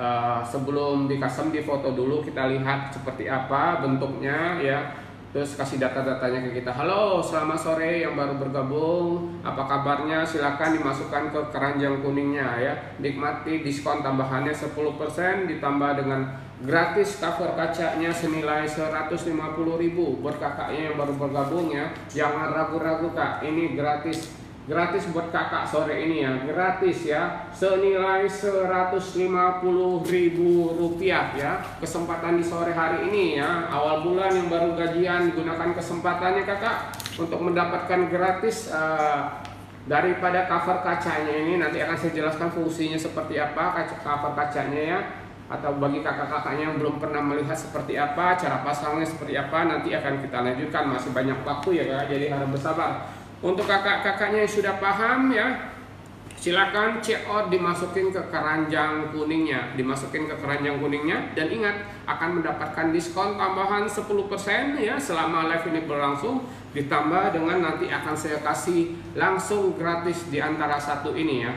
sebelum di custom, di foto dulu, kita lihat seperti apa bentuknya ya. Terus kasih data-datanya ke kita. Halo, selamat sore yang baru bergabung, apa kabarnya? Silahkan dimasukkan ke keranjang kuningnya ya. Nikmati diskon tambahannya 10% ditambah dengan gratis cover kacanya senilai 150.000 buat kakaknya yang baru bergabung ya. Jangan ragu-ragu kak, ini gratis buat kakak sore ini ya, gratis ya, senilai 150.000 rupiah ya. Kesempatan di sore hari ini ya, awal bulan yang baru gajian, gunakan kesempatannya kakak untuk mendapatkan gratis daripada cover kacanya ini. Nanti akan saya jelaskan fungsinya seperti apa cover kacanya ya. Atau bagi kakak-kakaknya yang belum pernah melihat seperti apa, cara pasangnya seperti apa, nanti akan kita lanjutkan. Masih banyak waktu ya kak, jadi harap bersabar. Untuk kakak-kakaknya yang sudah paham ya, silakan check out, dimasukin ke keranjang kuningnya, dan ingat akan mendapatkan diskon tambahan 10% ya selama live ini berlangsung, ditambah dengan nanti akan saya kasih langsung gratis di antara satu ini ya.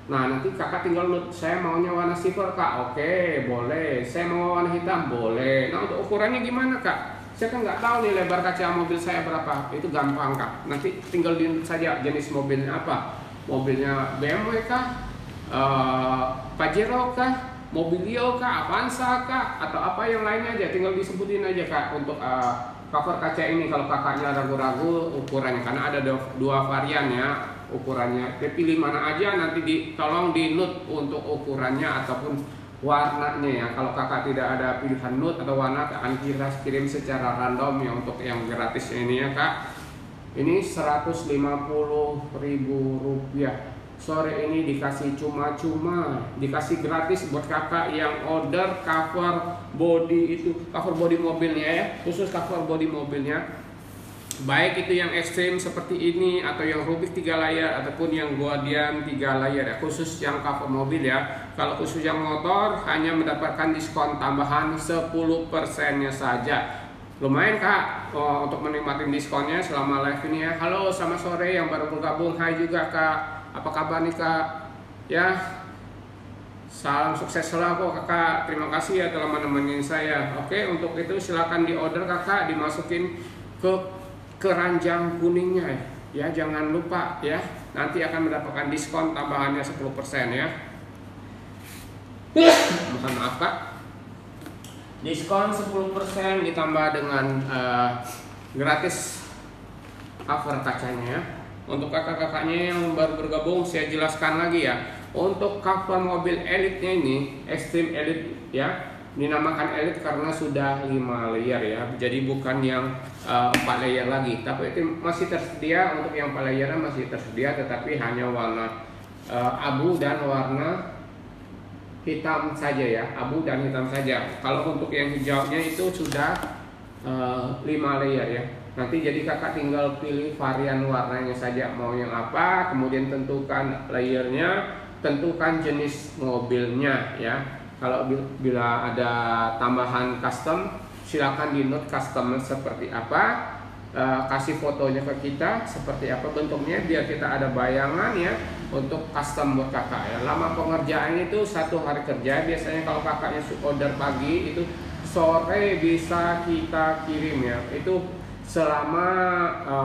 Nah nanti kakak tinggal note, saya maunya warna silver kak, oke boleh. Saya mau warna hitam, boleh. Nah untuk ukurannya gimana kak? Saya kan nggak tahu nih lebar kaca mobil saya berapa. Itu gampang kak, nanti tinggal di saja jenis mobilnya apa. Mobilnya BMW kah, Pajero kah, Mobilio kah, Avanza kah, atau apa yang lainnya aja, tinggal disebutin aja kak untuk cover kaca ini. Kalau kakaknya ragu-ragu ukurannya, karena ada dua varian ya ukurannya, pilih mana aja, nanti tolong di note untuk ukurannya ataupun warnanya ya. Kalau kakak tidak ada pilihan note atau warna, akan kita kirim secara random ya untuk yang gratis ini ya kak. Ini 150.000 rupiah. Sore ini dikasih cuma-cuma, dikasih gratis buat kakak yang order cover body, itu cover body mobilnya ya, khusus cover body mobilnya. Baik itu yang ekstrim seperti ini, atau yang Rubik 3 layar, ataupun yang Guardian 3 layar ya, khusus yang cover mobil ya. Kalau khusus yang motor hanya mendapatkan diskon tambahan 10%-nya saja. Lumayan kak untuk menikmati diskonnya selama live ini ya. Halo, selamat sore yang baru bergabung. Hai juga kak, apa kabar nih kak ya. Salam sukses selalu kakak, terima kasih ya telah menemenin saya. Oke, untuk itu silakan di order kakak, dimasukin ke keranjang kuningnya ya, jangan lupa ya, nanti akan mendapatkan diskon tambahannya 10% ya. Mohon maaf kak, diskon 10% ditambah dengan gratis cover kacanya ya. Untuk kakak-kakaknya yang baru bergabung, saya jelaskan lagi ya. Untuk cover mobil Elite-nya ini, Extreme Elite ya, dinamakan Elite karena sudah 5 layer ya. Jadi bukan yang 4 layer lagi, tapi itu masih tersedia. Untuk yang 4 layer masih tersedia, tetapi hanya warna abu dan warna hitam saja ya, abu dan hitam saja. Kalau untuk yang hijaunya itu sudah 5 layer ya. Nanti jadi kakak tinggal pilih varian warnanya saja, mau yang apa, kemudian tentukan layernya, tentukan jenis mobilnya ya. Kalau bila ada tambahan custom, silakan di note custom seperti apa, kasih fotonya ke kita seperti apa bentuknya, biar kita ada bayangan ya untuk custom buat kakak ya. Lama pengerjaan itu 1 hari kerja, biasanya kalau kakaknya order pagi itu sore bisa kita kirim ya. Itu selama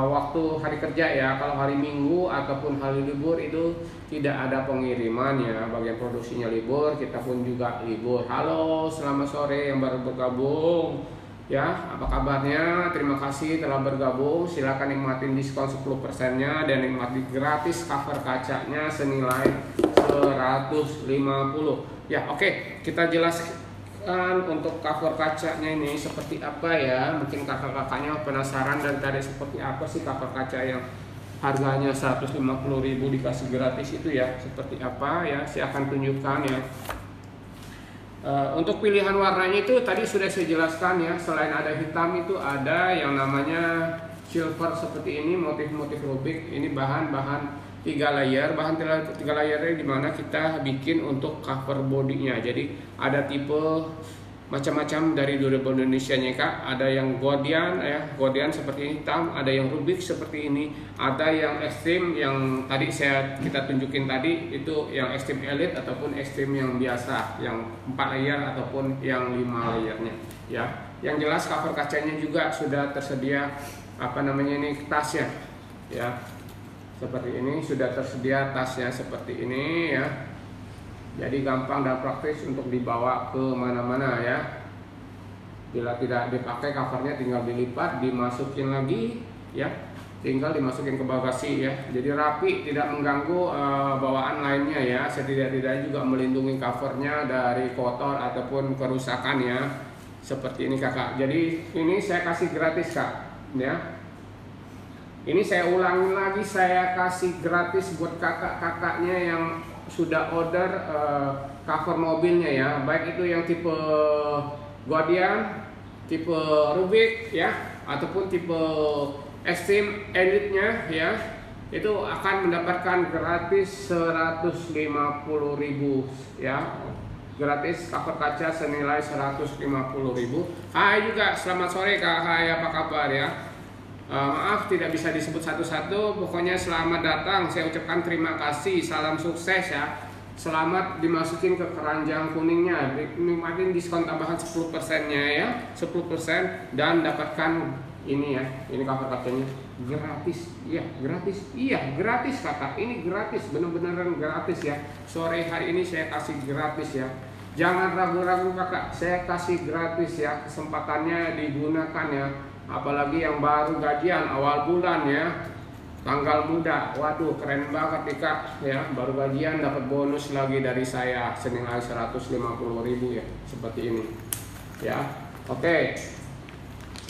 waktu hari kerja ya. Kalau hari Minggu ataupun hari libur itu tidak ada pengiriman ya. Bagian produksinya libur, kita pun juga libur. Halo, selamat sore yang baru bergabung ya. Apa kabarnya? Terima kasih telah bergabung. Silakan nikmatin diskon 10%-nya dan nikmati gratis cover kacanya senilai 150 ya. Oke, kita jelaskan untuk cover kacanya ini seperti apa ya. Mungkin kakak-kakaknya penasaran dan tadi seperti apa sih cover kaca yang harganya 150.000 dikasih gratis itu ya, seperti apa ya, saya akan tunjukkan ya. Untuk pilihan warnanya itu tadi sudah saya jelaskan ya. Selain ada hitam itu ada yang namanya silver seperti ini, motif-motif rubik. Ini bahan-bahan 3 layer, bahan 3 layernya dimana kita bikin untuk cover bodinya. Jadi ada tipe macam-macam dari durable Indonesia nya kak. Ada yang Guardian ya, Guardian seperti ini hitam, ada yang rubik seperti ini, ada yang extreme yang tadi kita tunjukin tadi itu yang extreme elite ataupun extreme yang biasa, yang 4 layer ataupun yang 5 layernya ya. Yang jelas cover kacanya juga sudah tersedia apa namanya ini tasnya ya. Seperti ini sudah tersedia tasnya seperti ini ya. Jadi gampang dan praktis untuk dibawa ke mana-mana ya. Bila tidak dipakai covernya tinggal dilipat, dimasukin lagi ya. Tinggal dimasukin ke bagasi ya. Jadi rapi, tidak mengganggu bawaan lainnya ya. Setidak-tidaknya juga melindungi covernya dari kotor ataupun kerusakan ya. Seperti ini kakak. Jadi ini saya kasih gratis kak ya. Ini saya ulangi lagi, saya kasih gratis buat kakak-kakaknya yang sudah order cover mobilnya ya. Baik itu yang tipe Guardian, tipe Rubik ya, ataupun tipe Extreme Elite-nya ya. Itu akan mendapatkan gratis 150.000 ya. Gratis cover kaca senilai 150.000. Hai juga, selamat sore kak. Hai, apa kabar ya? Maaf tidak bisa disebut satu-satu, pokoknya selamat datang, saya ucapkan terima kasih, salam sukses ya. Selamat dimasukin ke keranjang kuningnya, nikmatin diskon tambahan 10%-nya ya, 10% dan dapatkan ini ya, ini cover kacanya gratis, iya gratis, iya gratis kakak, ini gratis, bener-beneran gratis ya. Sore hari ini saya kasih gratis ya. Jangan ragu-ragu kakak, saya kasih gratis ya, kesempatannya digunakan ya. Apalagi yang baru gajian awal bulan ya, tanggal muda, waduh keren banget nih kak ya, baru gajian dapat bonus lagi dari saya senilai 150.000 ya, seperti ini ya. Oke,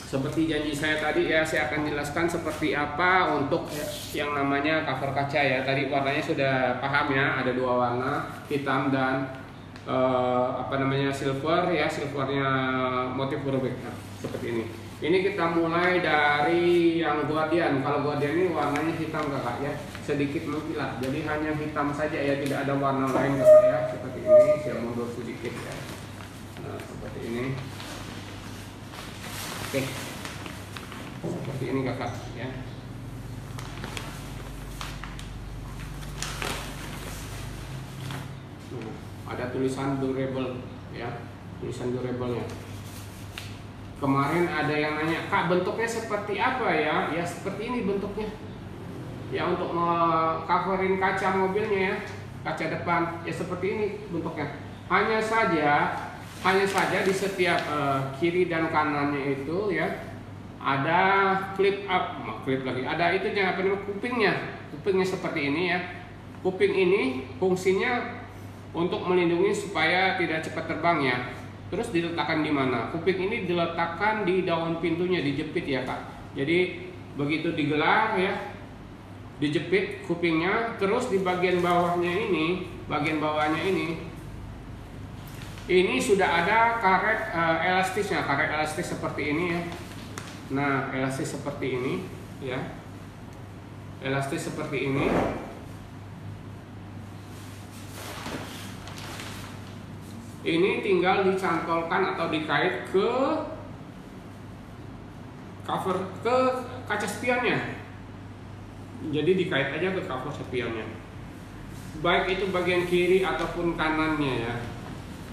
seperti janji saya tadi ya, saya akan jelaskan seperti apa untuk yang namanya cover kaca ya. Tadi warnanya sudah paham ya, ada 2 warna, hitam dan apa namanya silver ya, silvernya motif rubik nah, seperti ini. Ini kita mulai dari yang Guardian. Kalau Guardian ini warnanya hitam kakak ya, sedikit mengkilat. Jadi hanya hitam saja ya, tidak ada warna lain kakak ya. Seperti ini, saya mundur sedikit ya. Nah seperti ini. Oke, seperti ini kakak ya. Nah, ada tulisan durable ya, tulisan durable-nya. Kemarin ada yang nanya, kak bentuknya seperti apa ya? Ya seperti ini bentuknya. Ya untuk coverin kaca mobilnya ya, kaca depan ya seperti ini bentuknya. Hanya saja di setiap kiri dan kanannya itu ya ada clip lagi. Ada itunya apa namanya, kupingnya seperti ini ya. Kuping ini fungsinya untuk melindungi supaya tidak cepat terbang ya. Terus diletakkan di mana? Kuping ini diletakkan di daun pintunya, dijepit ya Kak. Jadi begitu digelar ya, dijepit kupingnya. Terus di bagian bawahnya ini, ini sudah ada karet elastisnya, karet elastis seperti ini ya. Nah, elastis seperti ini ya, elastis seperti ini. Ini tinggal dicantolkan atau dikait ke cover, ke kaca spionnya. Jadi dikait aja ke cover spionnya, baik itu bagian kiri ataupun kanannya ya.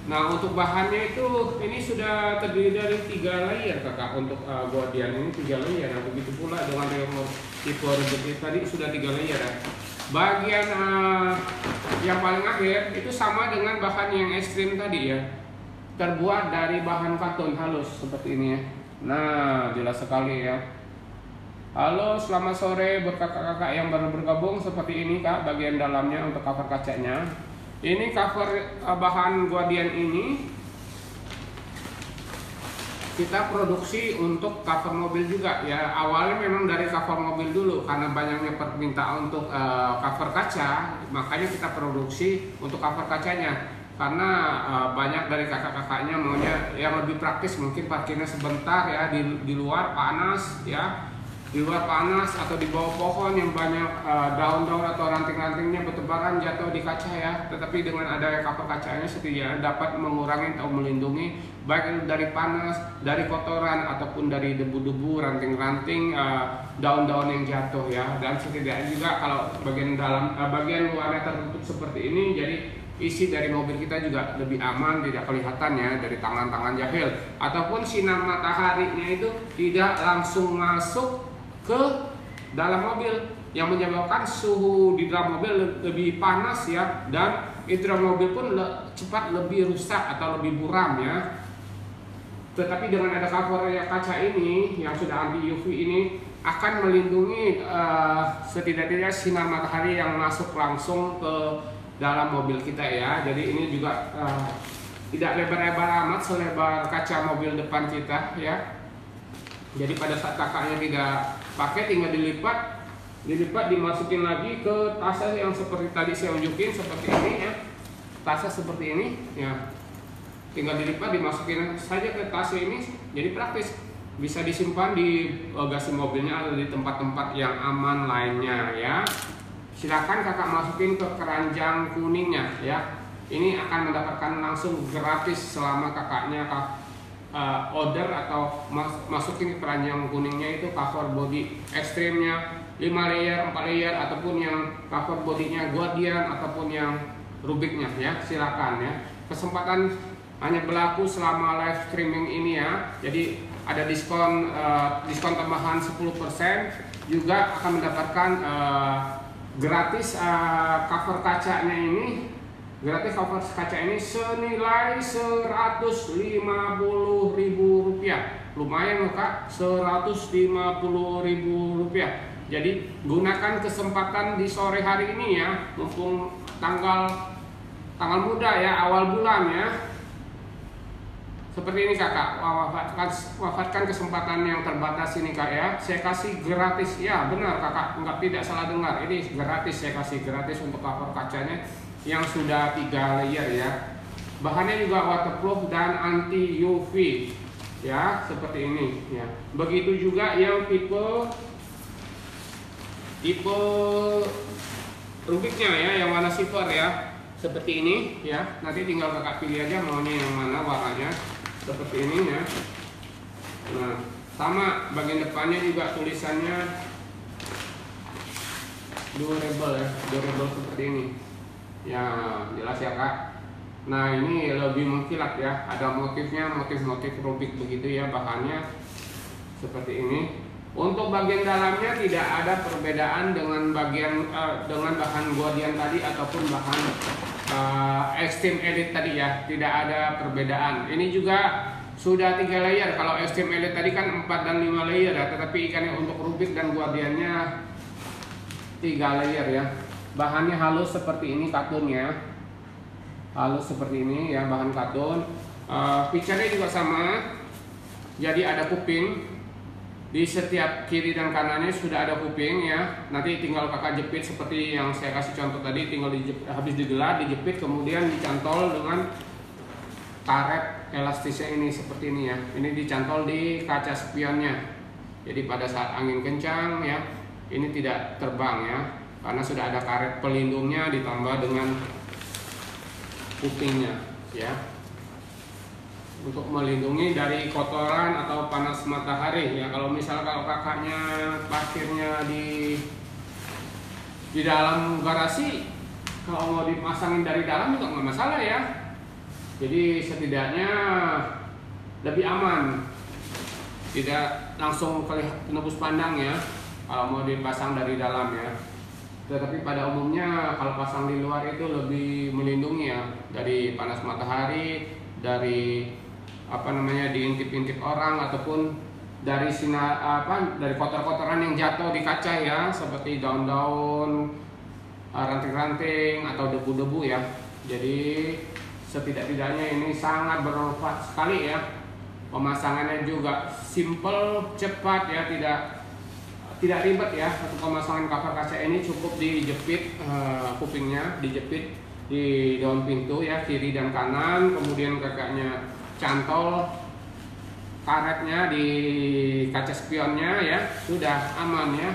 Nah, untuk bahannya itu ini sudah terdiri dari 3 layer Kakak. Untuk Guardian ini 3 layer. Nah, begitu pula dengan tipe Rugged tadi sudah 3 layer ya. Bagian yang paling akhir itu sama dengan bahan yang ekstrim tadi ya, terbuat dari bahan karton halus seperti ini ya. Nah, jelas sekali ya. Halo, selamat sore buat kakak-kakak yang baru bergabung. Seperti ini Kak bagian dalamnya untuk cover kacanya. Ini cover bahan Guardian ini kita produksi untuk cover mobil juga ya. Awalnya memang dari cover mobil dulu, karena banyaknya permintaan untuk cover kaca, makanya kita produksi untuk cover kacanya. Karena banyak dari kakak-kakaknya maunya yang lebih praktis, mungkin parkirnya sebentar ya, di luar panas ya, di luar panas atau di bawah pohon yang banyak daun-daun atau ranting-rantingnya bertebaran jatuh di kaca ya. Tetapi dengan adanya cover kacanya setidaknya dapat mengurangi atau melindungi baik dari panas, dari kotoran ataupun dari debu-debu, ranting-ranting, daun-daun yang jatuh ya. Dan setidaknya juga kalau bagian dalam, bagian luarnya tertutup seperti ini, jadi isi dari mobil kita juga lebih aman, tidak kelihatan ya dari tangan-tangan jahil, ataupun sinar mataharinya itu tidak langsung masuk ke dalam mobil yang menyebabkan suhu di dalam mobil lebih panas ya, dan interior mobil pun cepat lebih rusak atau lebih buram ya. Tetapi dengan ada cover kaca ini yang sudah anti UV ini akan melindungi setidak-tidaknya sinar matahari yang masuk langsung ke dalam mobil kita ya. Jadi ini juga tidak lebar-lebar amat selebar kaca mobil depan kita ya. Jadi pada saat kakaknya tidak pakai, tinggal dilipat, dimasukin lagi ke tasnya yang seperti tadi saya unjukin, seperti ini ya. Tasnya seperti ini ya. Tinggal dilipat, dimasukin saja ke tasnya ini, jadi praktis. Bisa disimpan di bagasi mobilnya atau di tempat-tempat yang aman lainnya ya. Silakan kakak masukin ke keranjang kuningnya ya. Ini akan mendapatkan langsung gratis selama kakaknya order atau masukin ke keranjang kuningnya itu cover body ekstrimnya 5 layer, 4 layer, ataupun yang cover bodinya Guardian ataupun yang Ruggednya ya. Silakan ya. Kesempatan hanya berlaku selama live streaming ini ya. Jadi ada diskon tambahan 10%, juga akan mendapatkan gratis cover kacanya ini. Gratis cover kaca ini senilai Rp150.000. Lumayan loh Kak, Rp150.000. Jadi gunakan kesempatan di sore hari ini ya, mumpung tanggal muda ya, awal bulan ya. Seperti ini kakak, wafatkan kesempatan yang terbatas ini Kak ya. Saya kasih gratis ya, benar kakak, tidak salah dengar. Ini gratis, saya kasih gratis untuk cover kacanya yang sudah 3 layer ya. Bahannya juga waterproof dan anti UV ya, seperti ini ya. Begitu juga yang tipe Ruggednya ya, yang warna silver ya, seperti ini ya. Nanti tinggal kakak pilih aja maunya yang mana warnanya, seperti ini ya. Nah, sama bagian depannya juga tulisannya durable ya, durable seperti ini. Ya, jelas ya Kak. Nah, ini lebih mengkilat ya. Ada motifnya, motif-motif Rugged begitu ya, bahannya seperti ini. Untuk bagian dalamnya tidak ada perbedaan dengan dengan bahan Guardian tadi ataupun bahan Extreme Elite tadi ya. Tidak ada perbedaan. Ini juga sudah 3 layer. Kalau Extreme Elite tadi kan 4 dan 5 layer ya. Tetapi ikan yang untuk Rugged dan Guardiannya 3 layer ya. Bahannya halus seperti ini, katunnya halus seperti ini ya, bahan katun. Picture-nya juga sama, jadi ada kuping di setiap kiri dan kanannya, sudah ada kuping ya. Nanti tinggal kakak jepit seperti yang saya kasih contoh tadi, tinggal habis digelar dijepit, kemudian dicantol dengan karet elastisnya ini seperti ini ya. Ini dicantol di kaca spionnya, jadi pada saat angin kencang ya, ini tidak terbang ya, karena sudah ada karet pelindungnya ditambah dengan kupingnya ya, untuk melindungi dari kotoran atau panas matahari ya. Kalau kakaknya parkirnya di dalam garasi, kalau mau dipasangin dari dalam juga nggak masalah ya. Jadi setidaknya lebih aman, tidak langsung tembus pandang ya kalau mau dipasang dari dalam ya. Tetapi pada umumnya kalau pasang di luar itu lebih melindungi ya, dari panas matahari, dari diintip-intip orang, ataupun dari sinar dari kotor-kotoran yang jatuh di kaca ya, seperti daun-daun, ranting-ranting atau debu-debu ya. Jadi setidak-tidaknya ini sangat bermanfaat sekali ya. Pemasangannya juga simple, cepat ya, tidak ribet ya. Untuk pemasangan cover kaca ini cukup dijepit kupingnya, dijepit di daun pintu ya, kiri dan kanan, kemudian kakaknya cantol karetnya di kaca spionnya ya, sudah aman ya.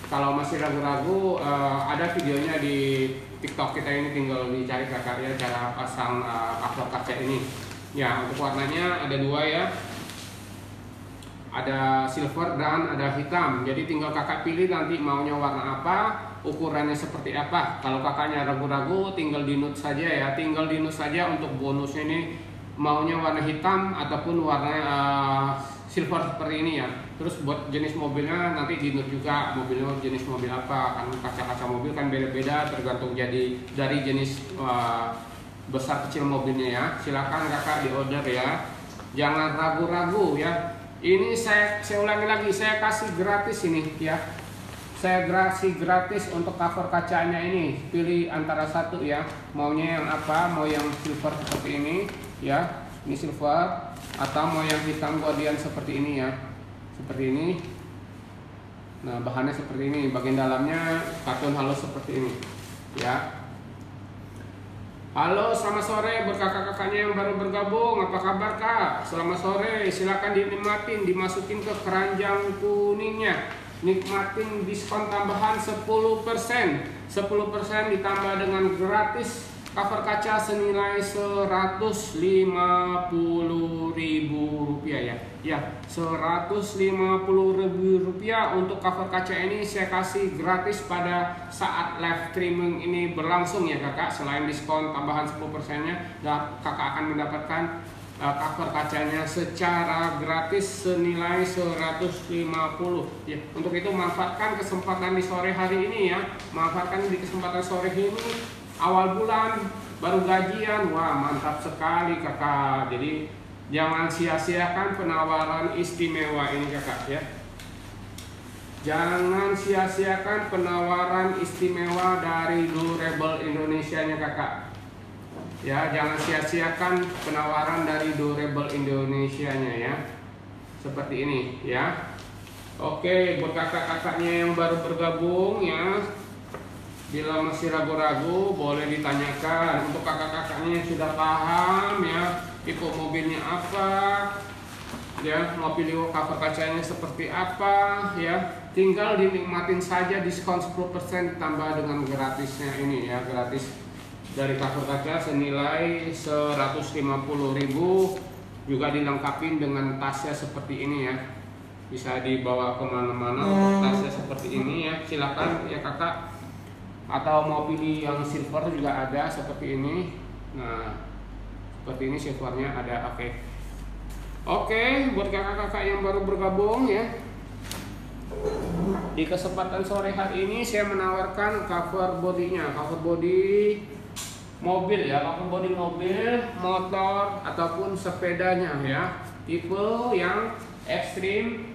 Kalau masih ragu-ragu, ada videonya di TikTok kita ini, tinggal dicari kakak ya, cara pasang cover kaca ini ya. Untuk warnanya ada 2 ya, ada silver dan ada hitam. Jadi tinggal kakak pilih nanti maunya warna apa, ukurannya seperti apa. Kalau kakaknya ragu-ragu, tinggal di note saja ya, tinggal di note saja untuk bonusnya ini, maunya warna hitam ataupun warna silver seperti ini ya. Terus buat jenis mobilnya nanti di note juga, mobilnya jenis mobil apa, kan kaca-kaca mobil kan beda-beda tergantung dari jenis besar kecil mobilnya ya. Silakan kakak di order ya, jangan ragu-ragu ya. Ini saya ulangi lagi, saya kasih gratis ini ya, saya kasih gratis untuk cover kacanya ini. Pilih antara satu ya, maunya yang apa, mau yang silver seperti ini ya, ini silver, atau mau yang hitam godian seperti ini ya, seperti ini. Nah bahannya seperti ini, bagian dalamnya katun halus seperti ini ya. Halo, selamat sore buat kakak-kakaknya yang baru bergabung. Apa kabar kak? Selamat sore, silakan dinikmatin, dimasukin ke keranjang kuningnya. Nikmatin diskon tambahan 10%. 10% ditambah dengan gratis cover kaca senilai Rp150.000 ya. Ya, Rp150.000 untuk cover kaca ini saya kasih gratis pada saat live streaming ini berlangsung ya kakak. Selain diskon tambahan 10%-nya, kakak akan mendapatkan cover kacanya secara gratis senilai 150 ya. Untuk itu manfaatkan kesempatan di sore hari ini ya, manfaatkan di kesempatan sore ini, awal bulan baru gajian. Wah mantap sekali kakak, jadi jangan sia-siakan penawaran istimewa ini kakak ya. Jangan sia-siakan penawaran istimewa dari Durable Indonesia nya kakak ya, jangan sia-siakan penawaran dari Durable Indonesia nya ya, seperti ini ya. Oke, buat kakak-kakaknya yang baru bergabung ya, bila masih ragu-ragu boleh ditanyakan. Untuk kakak-kakaknya yang sudah paham ya, tipe mobilnya apa ya, mau pilih cover kacanya seperti apa ya, tinggal dinikmatin saja diskon 10% tambah dengan gratisnya ini ya, gratis dari cover kaca senilai 150.000, juga dilengkapi dengan tasnya seperti ini ya, bisa dibawa kemana-mana untuk tasnya seperti ini ya. Silakan ya kakak, atau mau pilih yang silver juga ada seperti ini. Nah seperti ini silvernya ada. Oke, buat kakak-kakak yang baru bergabung ya, di kesempatan sore hari ini saya menawarkan cover bodinya, cover body mobil ya, cover body mobil, motor ataupun sepedanya ya, tipe yang Extreme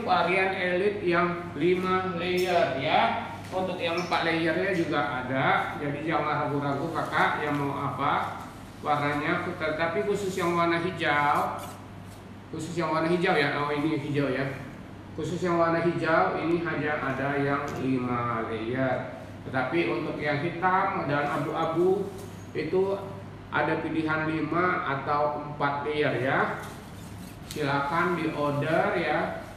varian Elite yang 5 layer ya. Untuk yang 4 layernya juga ada, jadi jangan ragu-ragu kakak yang mau apa warnanya. Tetapi khusus yang warna hijau ya, oh ini hijau ya. Khusus yang warna hijau ini hanya ada yang 5 layer. Tetapi untuk yang hitam dan abu-abu itu ada pilihan 5 atau 4 layer ya. Silakan di order ya.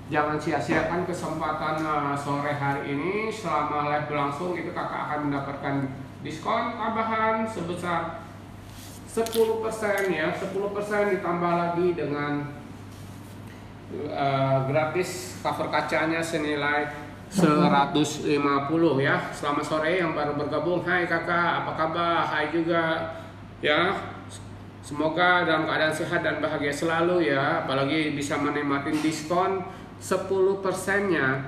Jangan sia-siakan kesempatan sore hari ini. Selama live berlangsung itu kakak akan mendapatkan diskon tambahan sebesar 10% ya. 10% ditambah lagi dengan gratis cover kacanya senilai 150 ya. Selamat sore yang baru bergabung. Hai kakak, apa kabar? Hai juga ya. Semoga dalam keadaan sehat dan bahagia selalu ya. Apalagi bisa menikmati diskon 10%-nya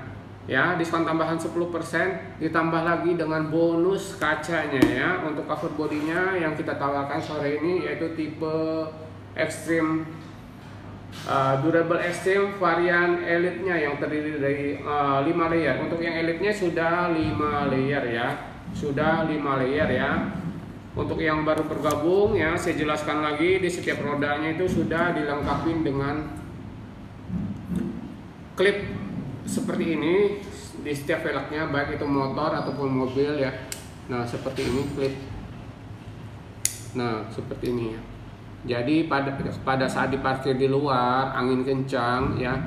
ya, diskon tambahan 10% ditambah lagi dengan bonus kacanya ya. Untuk cover bodinya yang kita tawarkan sore ini yaitu tipe Extreme Durable Extreme varian Elite-nya yang terdiri dari 5 layer. Untuk yang Elite-nya sudah 5 layer ya, sudah 5 layer ya. Untuk yang baru bergabung ya, saya jelaskan lagi, di setiap rodanya itu sudah dilengkapi dengan klip seperti ini di setiap velgnya, baik itu motor ataupun mobil ya. Nah seperti ini klip, nah seperti ini ya. Jadi pada saat diparkir di luar angin kencang ya,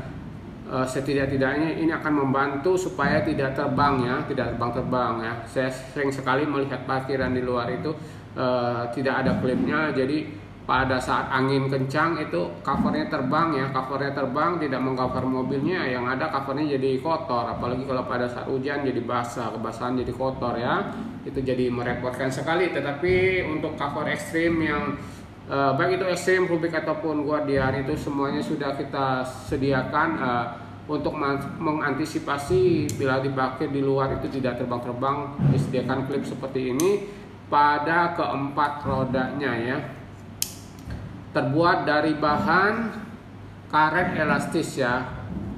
setidak-tidaknya ini akan membantu supaya tidak terbang ya, tidak terbang ya. Saya sering sekali melihat parkiran di luar itu tidak ada klipnya, jadi pada saat angin kencang itu covernya terbang ya, covernya terbang tidak mengcover mobilnya, yang ada covernya jadi kotor. Apalagi kalau pada saat hujan jadi basah, kebasahan jadi kotor ya, itu jadi merepotkan sekali. Tetapi untuk cover ekstrim yang baik itu Extreme, Rubik ataupun Guardian itu semuanya sudah kita sediakan untuk mengantisipasi bila dipakai di luar itu tidak terbang-terbang. Disediakan klip seperti ini pada keempat rodanya ya. Terbuat dari bahan karet elastis ya,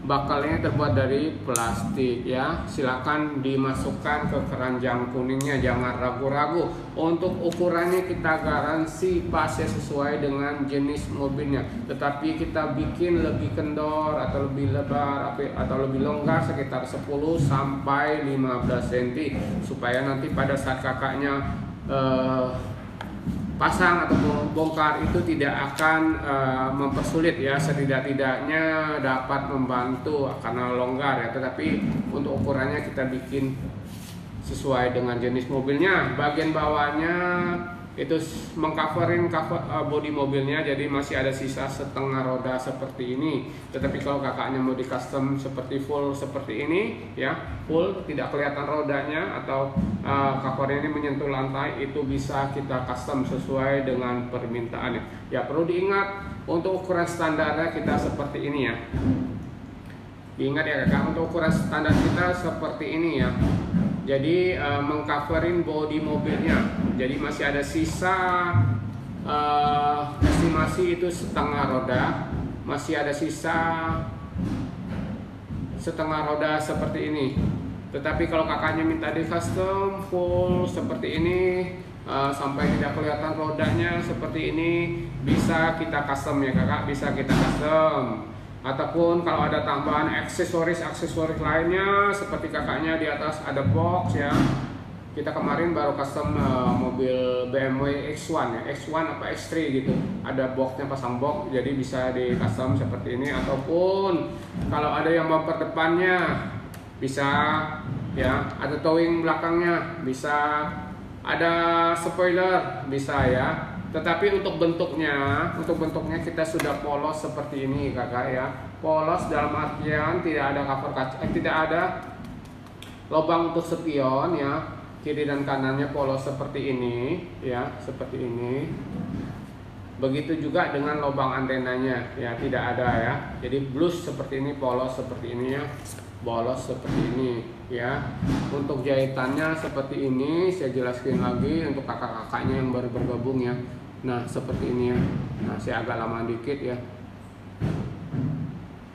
bakalnya terbuat dari plastik ya. Silakan dimasukkan ke keranjang kuningnya, jangan ragu-ragu. Untuk ukurannya kita garansi pasti sesuai dengan jenis mobilnya, tetapi kita bikin lebih kendor atau lebih lebar atau lebih longgar sekitar 10 sampai 15 cm supaya nanti pada saat kakaknya pasang atau bongkar itu tidak akan mempersulit ya, setidak-tidaknya dapat membantu karena longgar ya. Tetapi untuk ukurannya kita bikin sesuai dengan jenis mobilnya. Bagian bawahnya itu mengcoverin bodi mobilnya, jadi masih ada sisa setengah roda seperti ini. Tetapi kalau kakaknya mau di custom seperti full seperti ini ya, full tidak kelihatan rodanya atau covernya ini menyentuh lantai, itu bisa kita custom sesuai dengan permintaannya ya. Perlu diingat untuk ukuran standarnya kita seperti ini ya. Diingat ya kakak, untuk ukuran standar kita seperti ini ya. Jadi mengcoverin bodi mobilnya, jadi masih ada sisa estimasi itu setengah roda, masih ada sisa setengah roda seperti ini. Tetapi kalau kakaknya minta di custom full seperti ini, sampai tidak kelihatan rodanya seperti ini, bisa kita custom ya kakak, bisa kita custom. Ataupun kalau ada tambahan aksesoris lainnya seperti kakaknya di atas ada box ya. Kita kemarin baru custom mobil BMW X1 ya, X1 apa X3 gitu, ada boxnya, pasang box, jadi bisa di custom seperti ini. Ataupun kalau ada yang bumper depannya bisa ya, ada towing belakangnya bisa, ada spoiler bisa ya. Tetapi untuk bentuknya kita sudah polos seperti ini kakak ya. Polos dalam artian tidak ada cover kaca, tidak ada lubang untuk spion ya. Kiri dan kanannya polos seperti ini ya, seperti ini. Begitu juga dengan lubang antenanya ya, tidak ada ya. Jadi blus seperti ini, polos seperti ini ya, bolos seperti ini ya. Untuk jahitannya seperti ini, saya jelaskan lagi untuk kakak-kakaknya yang baru bergabung ya. Nah seperti ini ya. Nah saya agak lama dikit ya.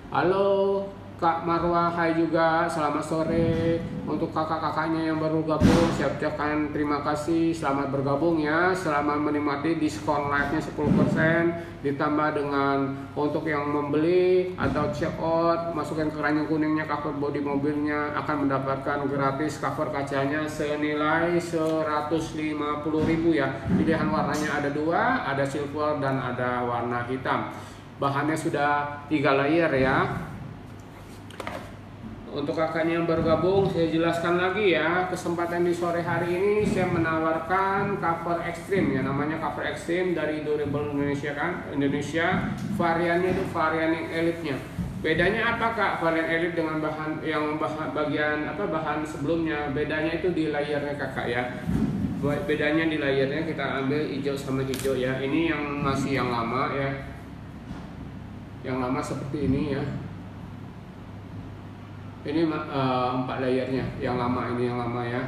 Halo Kak Marwah, hai juga, selamat sore. Untuk kakak-kakaknya yang baru gabung, saya ucapkan terima kasih, selamat bergabung ya. Selamat menikmati diskon live-nya 10%, ditambah dengan untuk yang membeli atau check out, masukkan keranjang kuningnya cover bodi mobilnya, akan mendapatkan gratis cover kacanya senilai 150.000 ya. Pilihan warnanya ada dua, ada silver dan ada warna hitam. Bahannya sudah 3 layer ya. Untuk kakaknya yang baru gabung, saya jelaskan lagi ya. Kesempatan di sore hari ini saya menawarkan cover ekstrim ya, namanya cover ekstrim dari Durable Indonesia kan, Indonesia. Variannya itu varian yang elitnya. Bedanya apa Kak varian elit dengan bahan yang bagian bahan sebelumnya? Bedanya itu di layernya Kakak ya. Bedanya di layernya, kita ambil hijau sama hijau ya. Ini yang masih yang lama ya. Yang lama seperti ini ya. Ini 4 layernya, yang lama ini yang lama ya.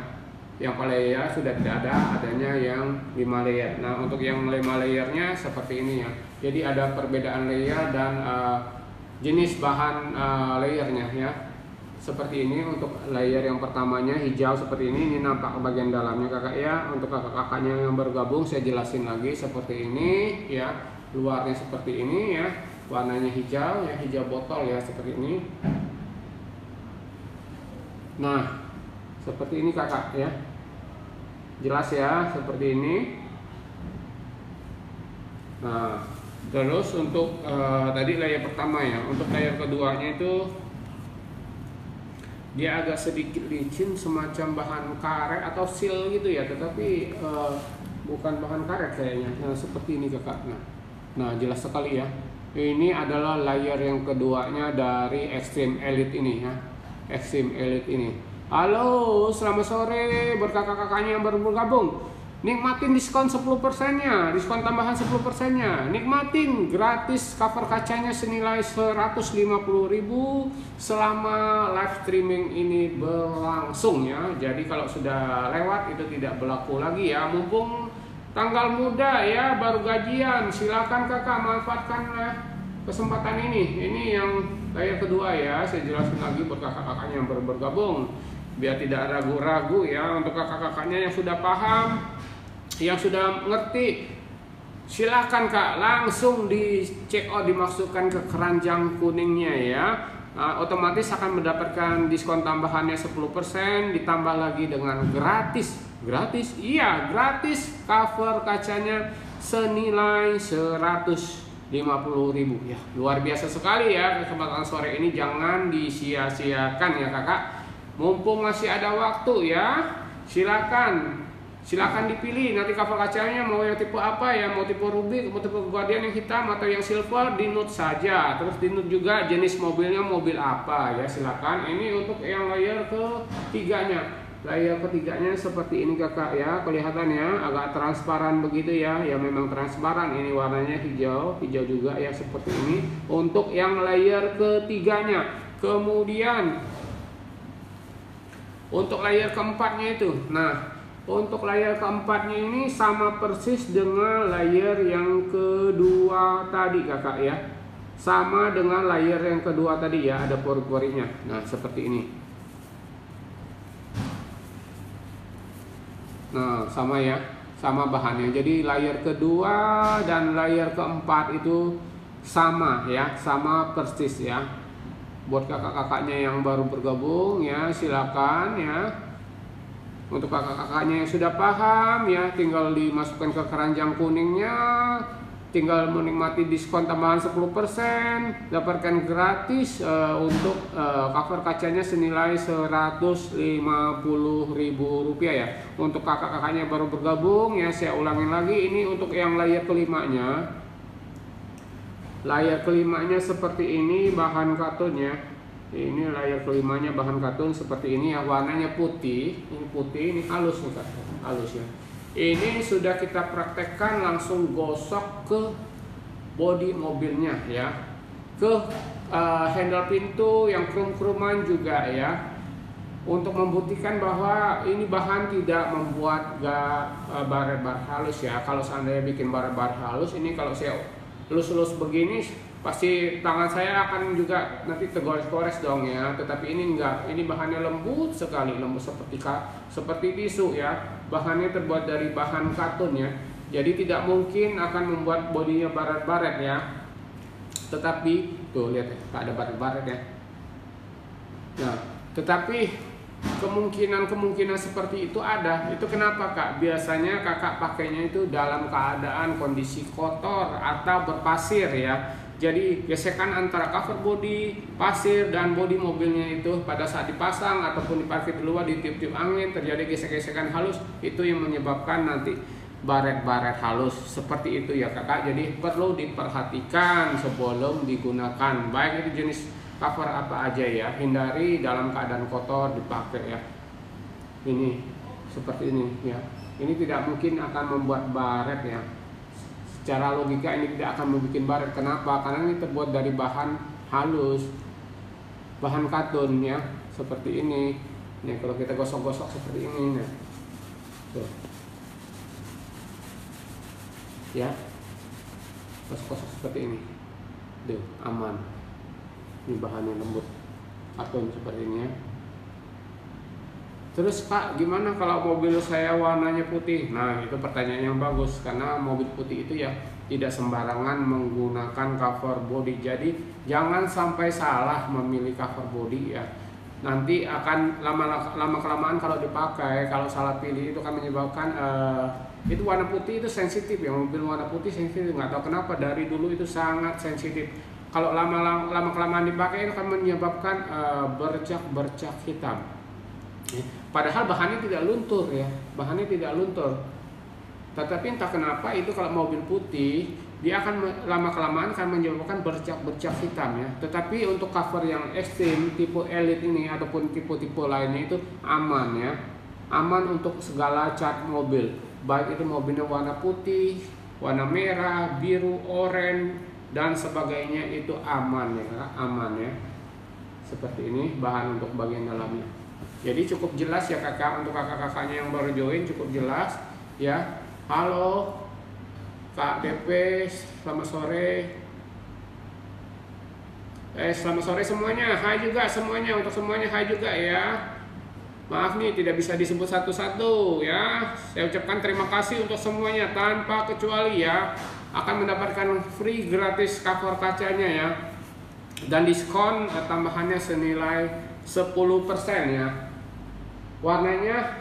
Yang per layer sudah tidak ada, adanya yang 5 layer. Nah untuk yang 5 layernya seperti ini ya. Jadi ada perbedaan layer dan jenis bahan layernya ya. Seperti ini untuk layer yang pertamanya hijau seperti ini nampak bagian dalamnya Kakak ya. Untuk kakak-kakaknya yang bergabung saya jelasin lagi seperti ini ya. Luarnya seperti ini ya. Warnanya hijau ya, hijau botol ya seperti ini. Nah, seperti ini Kakak ya. Jelas ya, seperti ini. Nah, terus untuk tadi layer pertama ya. Untuk layer keduanya itu dia agak sedikit licin, semacam bahan karet atau seal gitu ya, tetapi bukan bahan karet kayaknya. Nah, seperti ini Kakak. Nah, jelas sekali ya. Ini adalah layer yang keduanya dari Extreme Elite ini ya. Extreme Elite ini. Halo, selamat sore buat kakak-kakaknya yang baru bergabung. Nikmatin diskon 10%-nya, diskon tambahan 10%-nya. Nikmatin gratis cover kacanya senilai 150.000 selama live streaming ini berlangsung ya. Jadi kalau sudah lewat itu tidak berlaku lagi ya. Mumpung tanggal muda ya, baru gajian, silakan kakak manfaatkan kesempatan ini. Ini yang layer kedua ya, saya jelaskan lagi buat kakak-kakaknya yang baru bergabung biar tidak ragu-ragu ya. Untuk kakak-kakaknya yang sudah paham, yang sudah ngerti, silakan Kak langsung di check out, dimasukkan ke keranjang kuningnya ya. Otomatis akan mendapatkan diskon tambahannya 10%, ditambah lagi dengan gratis cover kacanya senilai 150.000 ya. Luar biasa sekali ya kesempatan sore ini, jangan disia-siakan ya Kakak. Mumpung masih ada waktu ya, silakan dipilih nanti cover kacanya mau yang tipe apa ya, mau tipe Rubik, mau tipe Guardian yang hitam atau yang silver, di note saja. Terus di note juga jenis mobilnya mobil apa ya, silakan. Ini untuk yang layer ketiganya. Layer ketiganya seperti ini Kakak ya, kelihatannya agak transparan begitu ya. Ya memang transparan, ini warnanya hijau juga ya seperti ini untuk yang layer ketiganya. Kemudian untuk layer keempatnya itu, nah untuk layer keempatnya ini sama persis dengan layer yang kedua tadi Kakak ya. Sama dengan layer yang kedua tadi ya, ada pori-porinya. Nah seperti ini. Nah sama ya, sama bahannya. Jadi layer kedua dan layer keempat itu sama ya, sama persis ya. Buat kakak-kakaknya yang baru bergabung ya, silakan ya. Untuk kakak-kakaknya yang sudah paham ya, tinggal dimasukkan ke keranjang kuningnya, tinggal menikmati diskon tambahan 10%, dapatkan gratis untuk cover kacanya senilai 150.000 rupiah ya. Untuk kakak-kakaknya yang baru bergabung ya, saya ulangin lagi, ini untuk yang layer kelimanya. Layer kelimanya seperti ini bahan katunnya. Ini layer kelimanya bahan katun seperti ini ya, warnanya putih. Ini putih, ini halus nih Kak. Halus ya. Ini sudah kita praktekkan langsung gosok ke bodi mobilnya ya. Ke handle pintu yang krum-kruman juga ya. Untuk membuktikan bahwa ini bahan tidak membuat baret-baret halus ya. Kalau seandainya bikin baret-baret halus, ini kalau saya lus-lus begini pasti tangan saya akan juga nanti tergores-gores dong ya. Tetapi ini enggak, ini bahannya lembut sekali, lembut seperti tisu ya. Bahannya terbuat dari bahan katun ya, jadi tidak mungkin akan membuat bodinya baret-baret ya. Tetapi tuh lihat ya, tak ada baret-baret ya. Nah, tetapi kemungkinan seperti itu ada. Itu kenapa Kak? Biasanya kakak pakainya itu dalam keadaan kondisi kotor atau berpasir ya. Jadi gesekan antara cover body, pasir, dan bodi mobilnya itu pada saat dipasang ataupun diparkir di luar, ditiup-tiup angin, terjadi gesek-gesekan halus, itu yang menyebabkan nanti baret-baret halus seperti itu ya kakak. Jadi perlu diperhatikan sebelum digunakan, baik itu jenis cover apa aja ya. Hindari dalam keadaan kotor dipakai ya. Ini seperti ini ya. Ini tidak mungkin akan membuat baret ya. Secara logika ini tidak akan membuat baret. Kenapa? Karena ini terbuat dari bahan halus, bahan katun ya, seperti ini. Nih kalau kita gosok-gosok seperti ini, nah. Tuh. Ya, gosok-gosok seperti ini. Tuh, aman. Ini bahannya lembut, katun seperti ini ya. Terus Pak, gimana kalau mobil saya warnanya putih? Nah, itu pertanyaan yang bagus, karena mobil putih itu ya tidak sembarangan menggunakan cover body. Jadi jangan sampai salah memilih cover body ya. Nanti akan lama-kelamaan kalau dipakai, kalau salah pilih itu akan menyebabkan itu warna putih itu sensitif ya. Mobil warna putih sensitif, nggak tahu kenapa dari dulu itu sangat sensitif. Kalau lama-kelamaan dipakai itu akan menyebabkan bercak-bercak hitam. Padahal bahannya tidak luntur ya, bahannya tidak luntur. Tetapi entah kenapa itu kalau mobil putih dia akan lama-kelamaan akan menyebabkan bercak-bercak hitam ya. Tetapi untuk cover yang ekstrim tipe elite ini ataupun tipe-tipe lainnya itu aman ya, aman untuk segala cat mobil. Baik itu mobilnya warna putih, warna merah, biru, oranye dan sebagainya itu aman ya, aman ya. Seperti ini bahan untuk bagian dalamnya. Jadi cukup jelas ya kakak, untuk kakak-kakaknya yang baru join cukup jelas ya. Halo Kak DP, selamat sore. Selamat sore semuanya, hai juga semuanya, untuk semuanya hai juga ya. Maaf nih tidak bisa disebut satu-satu ya. Saya ucapkan terima kasih untuk semuanya tanpa kecuali ya. Akan mendapatkan free gratis cover kacanya ya. Dan diskon tambahannya senilai 10% ya. Warnanya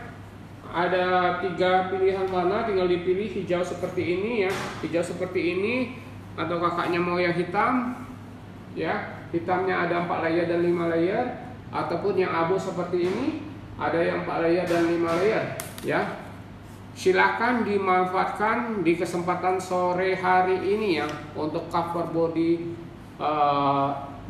ada 3 pilihan warna, tinggal dipilih hijau seperti ini ya, hijau seperti ini, atau kakaknya mau yang hitam ya, hitamnya ada 4 layer dan 5 layer, ataupun yang abu seperti ini ada yang 4 layer dan 5 layer ya. Silakan dimanfaatkan di kesempatan sore hari ini ya untuk cover body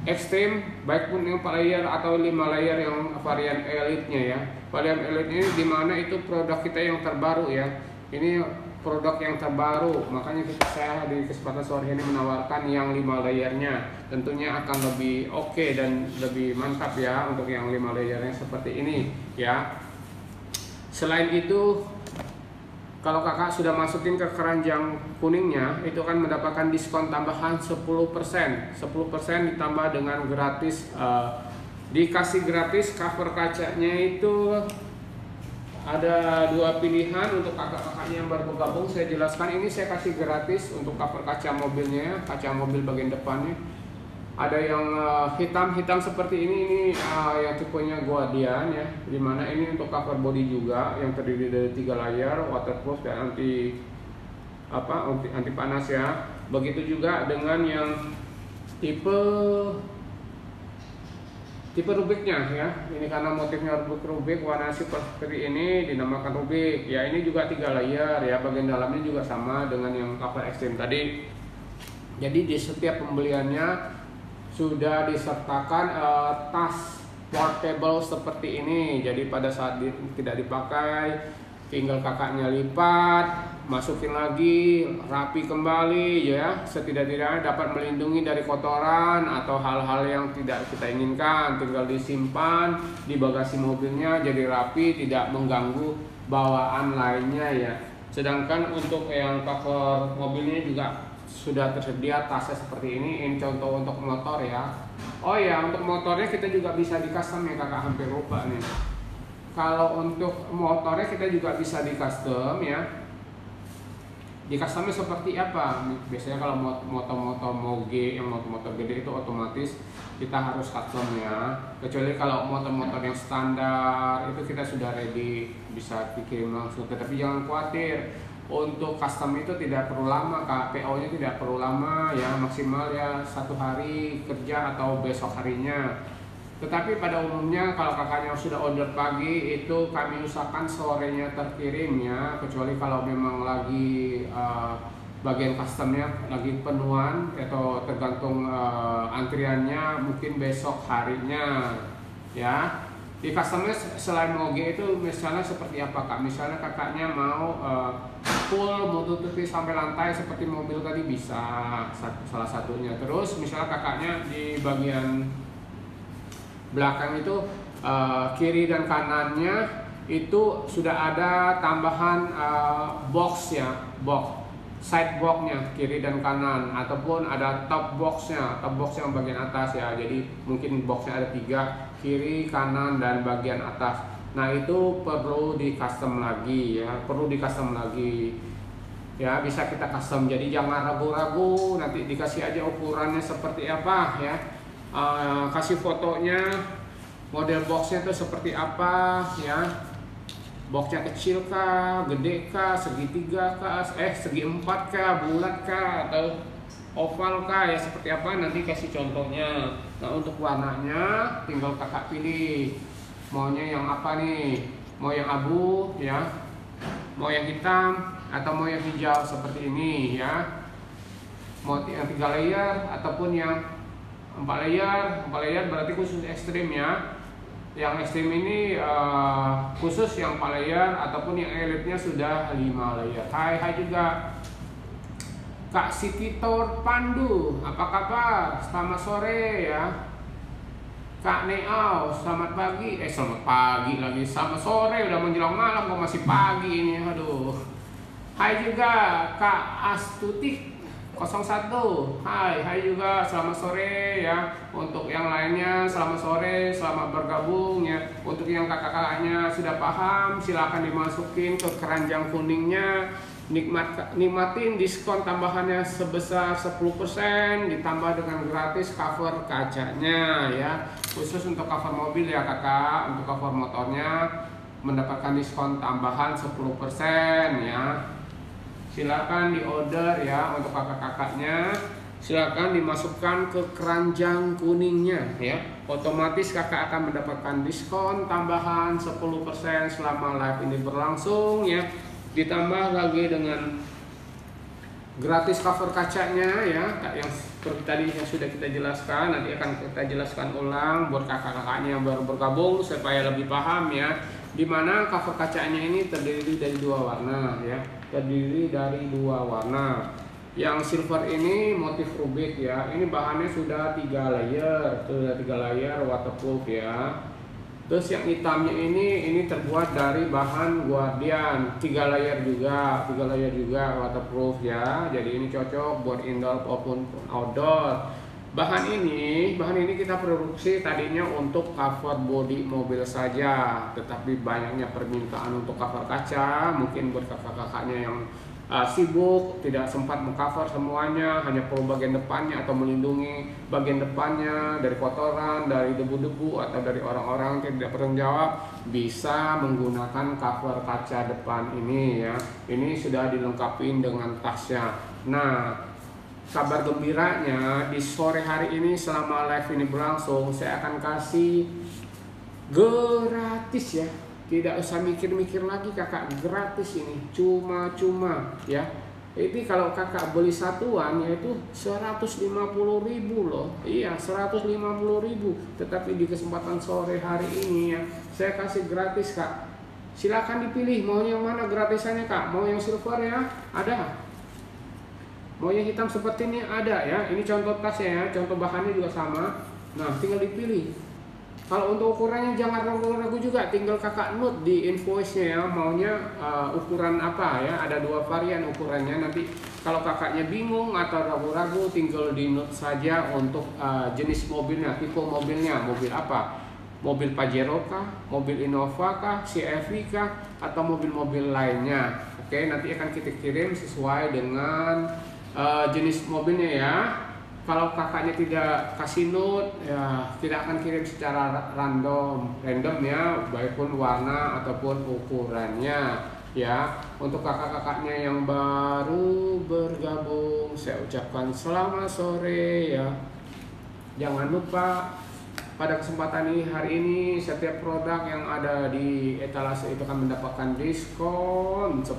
ekstrim, baik pun yang 4 layer atau 5 layer yang varian elite-nya ya. Varian elite ini dimana itu produk kita yang terbaru ya. Ini produk yang terbaru, makanya saya di kesempatan sore ini menawarkan yang 5 layernya. Tentunya akan lebih oke dan lebih mantap ya untuk yang 5 layernya seperti ini ya. Selain itu, kalau kakak sudah masukin ke keranjang kuningnya, itu akan mendapatkan diskon tambahan 10%. 10% ditambah dengan gratis, dikasih gratis cover kacanya itu ada 2 pilihan untuk kakak-kakaknya yang baru bergabung. Saya jelaskan, ini saya kasih gratis untuk cover kaca mobilnya, kaca mobil bagian depannya. Ada yang hitam-hitam seperti ini yang tipenya Guardian ya, dimana ini untuk cover body juga yang terdiri dari 3 layer, waterproof dan anti panas ya. Begitu juga dengan yang tipe Rubiknya ya. Ini karena motifnya Rubik warna seperti ini dinamakan Rubik ya. Ini juga 3 layer ya, bagian dalamnya juga sama dengan yang cover extreme tadi. Jadi di setiap pembeliannya sudah disertakan tas portable seperti ini. Jadi pada saat tidak dipakai, tinggal kakaknya lipat, masukin lagi, rapi kembali ya. Setidak-tidaknya dapat melindungi dari kotoran atau hal-hal yang tidak kita inginkan. Tinggal disimpan di bagasi mobilnya, jadi rapi, tidak mengganggu bawaan lainnya ya. Sedangkan untuk yang cover mobilnya juga sudah tersedia tasnya seperti ini contoh untuk motor ya. Oh ya, untuk motornya kita juga bisa di custom ya kakak, hampir lupa nih. Kalau untuk motornya kita juga bisa di custom ya. Di customnya seperti apa? Biasanya kalau motor-motor moge, yang motor-motor gede itu otomatis kita harus custom ya. Kecuali kalau motor-motor yang standar itu kita sudah ready, bisa dikirim langsung. Tetapi jangan khawatir, untuk custom itu tidak perlu lama kak, PO nya tidak perlu lama ya, maksimal ya 1 hari kerja atau besok harinya. Tetapi pada umumnya kalau kakaknya sudah order pagi itu kami usahakan sorenya terkirim ya, kecuali kalau memang lagi bagian customnya lagi penuhan atau tergantung antriannya, mungkin besok harinya ya. Di customnya selain moge itu misalnya seperti apa kak? Misalnya kakaknya mau full menutupi sampai lantai seperti mobil tadi bisa, salah satunya. Terus misalnya kakaknya di bagian belakang itu kiri dan kanannya itu sudah ada tambahan box ya, side boxnya kiri dan kanan, ataupun ada top boxnya, yang bagian atas ya. Jadi mungkin boxnya ada 3, kiri, kanan, dan bagian atas. Nah itu perlu di custom lagi ya, ya, bisa kita custom. Jadi jangan ragu-ragu, nanti dikasih aja ukurannya seperti apa ya. Kasih fotonya, model boxnya itu seperti apa ya, boxnya kecil kah, gede kah, segitiga kah, segi 4 kah, bulat kah, atau oval kah ya, seperti apa, nanti kasih contohnya. Nah untuk warnanya tinggal kakak pilih maunya yang apa nih, mau yang abu ya, mau yang hitam, atau mau yang hijau seperti ini ya, mau yang 3 layer ataupun yang 4 layer berarti khusus ekstrim ya. Yang ekstrim ini khusus yang 4 layer, ataupun yang elitnya sudah 5 layer. Hai juga Kak Siti Tour Pandu, apa kabar? Selamat sore ya. Kak Neau, selamat pagi. Selamat pagi lagi, selamat sore, udah menjelang malam kok masih pagi ini, aduh. Hai juga Kak Astuti 01. Hai juga, selamat sore ya. Untuk yang lainnya selamat sore, selamat bergabung ya. Untuk yang kakak-kakaknya sudah paham, silahkan dimasukin ke keranjang kuningnya. Nikmatin diskon tambahannya sebesar 10%, ditambah dengan gratis cover kacanya ya. Khusus untuk cover mobil ya kakak, untuk cover motornya mendapatkan diskon tambahan 10% ya. Silakan di order ya untuk kakak-kakaknya, silakan dimasukkan ke keranjang kuningnya ya. Otomatis kakak akan mendapatkan diskon tambahan 10% selama live ini berlangsung ya. Ditambah lagi dengan gratis cover kacanya ya, yang seperti tadi yang sudah kita jelaskan. Nanti akan kita jelaskan ulang buat kakak-kakaknya yang baru bergabung supaya lebih paham ya. Dimana cover kacanya ini terdiri dari 2 warna ya, Yang silver ini motif rubik ya. Ini bahannya sudah 3 layer, waterproof ya. Terus yang hitamnya ini terbuat dari bahan Guardian, 3 layer juga waterproof ya. Jadi ini cocok buat indoor maupun outdoor. Bahan ini kita produksi tadinya untuk cover bodi mobil saja, tetapi banyaknya permintaan untuk cover kaca. Mungkin buat kakak-kakaknya yang sibuk tidak sempat mengcover semuanya, hanya perlu bagian depannya atau melindungi bagian depannya dari kotoran, dari debu-debu, atau dari orang-orang yang tidak bertanggung jawab, bisa menggunakan cover kaca depan ini ya. Ini sudah dilengkapi dengan tasnya. Nah, kabar gembiranya di sore hari ini selama live ini berlangsung, saya akan kasih gratis ya. Tidak usah mikir-mikir lagi kakak, gratis ini, cuma-cuma ya. Ini kalau kakak beli satuan yaitu 150.000 loh. Iya, 150.000. Tetapi di kesempatan sore hari ini ya, saya kasih gratis kak. Silakan dipilih mau yang mana gratisannya kak. Mau yang silver ya, ada. Mau yang hitam seperti ini ada ya. Ini contoh tasnya ya, contoh bahannya juga sama. Nah, tinggal dipilih. Kalau untuk ukurannya jangan ragu-ragu juga, tinggal kakak note di invoice-nya ya, maunya ukuran apa ya. Ada 2 varian ukurannya, nanti Kalau kakaknya bingung atau ragu-ragu, tinggal di note saja untuk jenis mobilnya, tipe mobilnya, mobil apa? Mobil Pajero kah? Mobil Innova kah? CR-V kah? Atau mobil-mobil lainnya? Oke, nanti akan kita kirim sesuai dengan jenis mobilnya ya. Kalau kakaknya tidak kasih note, ya tidak akan kirim secara random ya, baik pun warna ataupun ukurannya. Ya, untuk kakak-kakaknya yang baru bergabung, saya ucapkan selamat sore ya. Jangan lupa pada kesempatan ini hari ini setiap produk yang ada di etalase itu akan mendapatkan diskon 10%.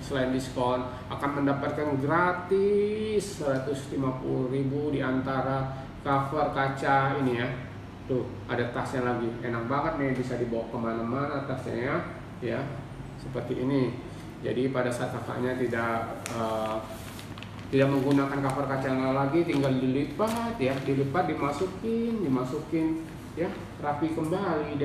Selain diskon akan mendapatkan gratis 150.000 di antara cover kaca ini ya. Tuh, ada tasnya lagi. Enak banget nih, bisa dibawa kemana-mana tasnya ya. Seperti ini. Jadi pada saat kakaknya tidak menggunakan cover kacanya lagi, tinggal dilipat ya, dimasukin ya, rapi kembali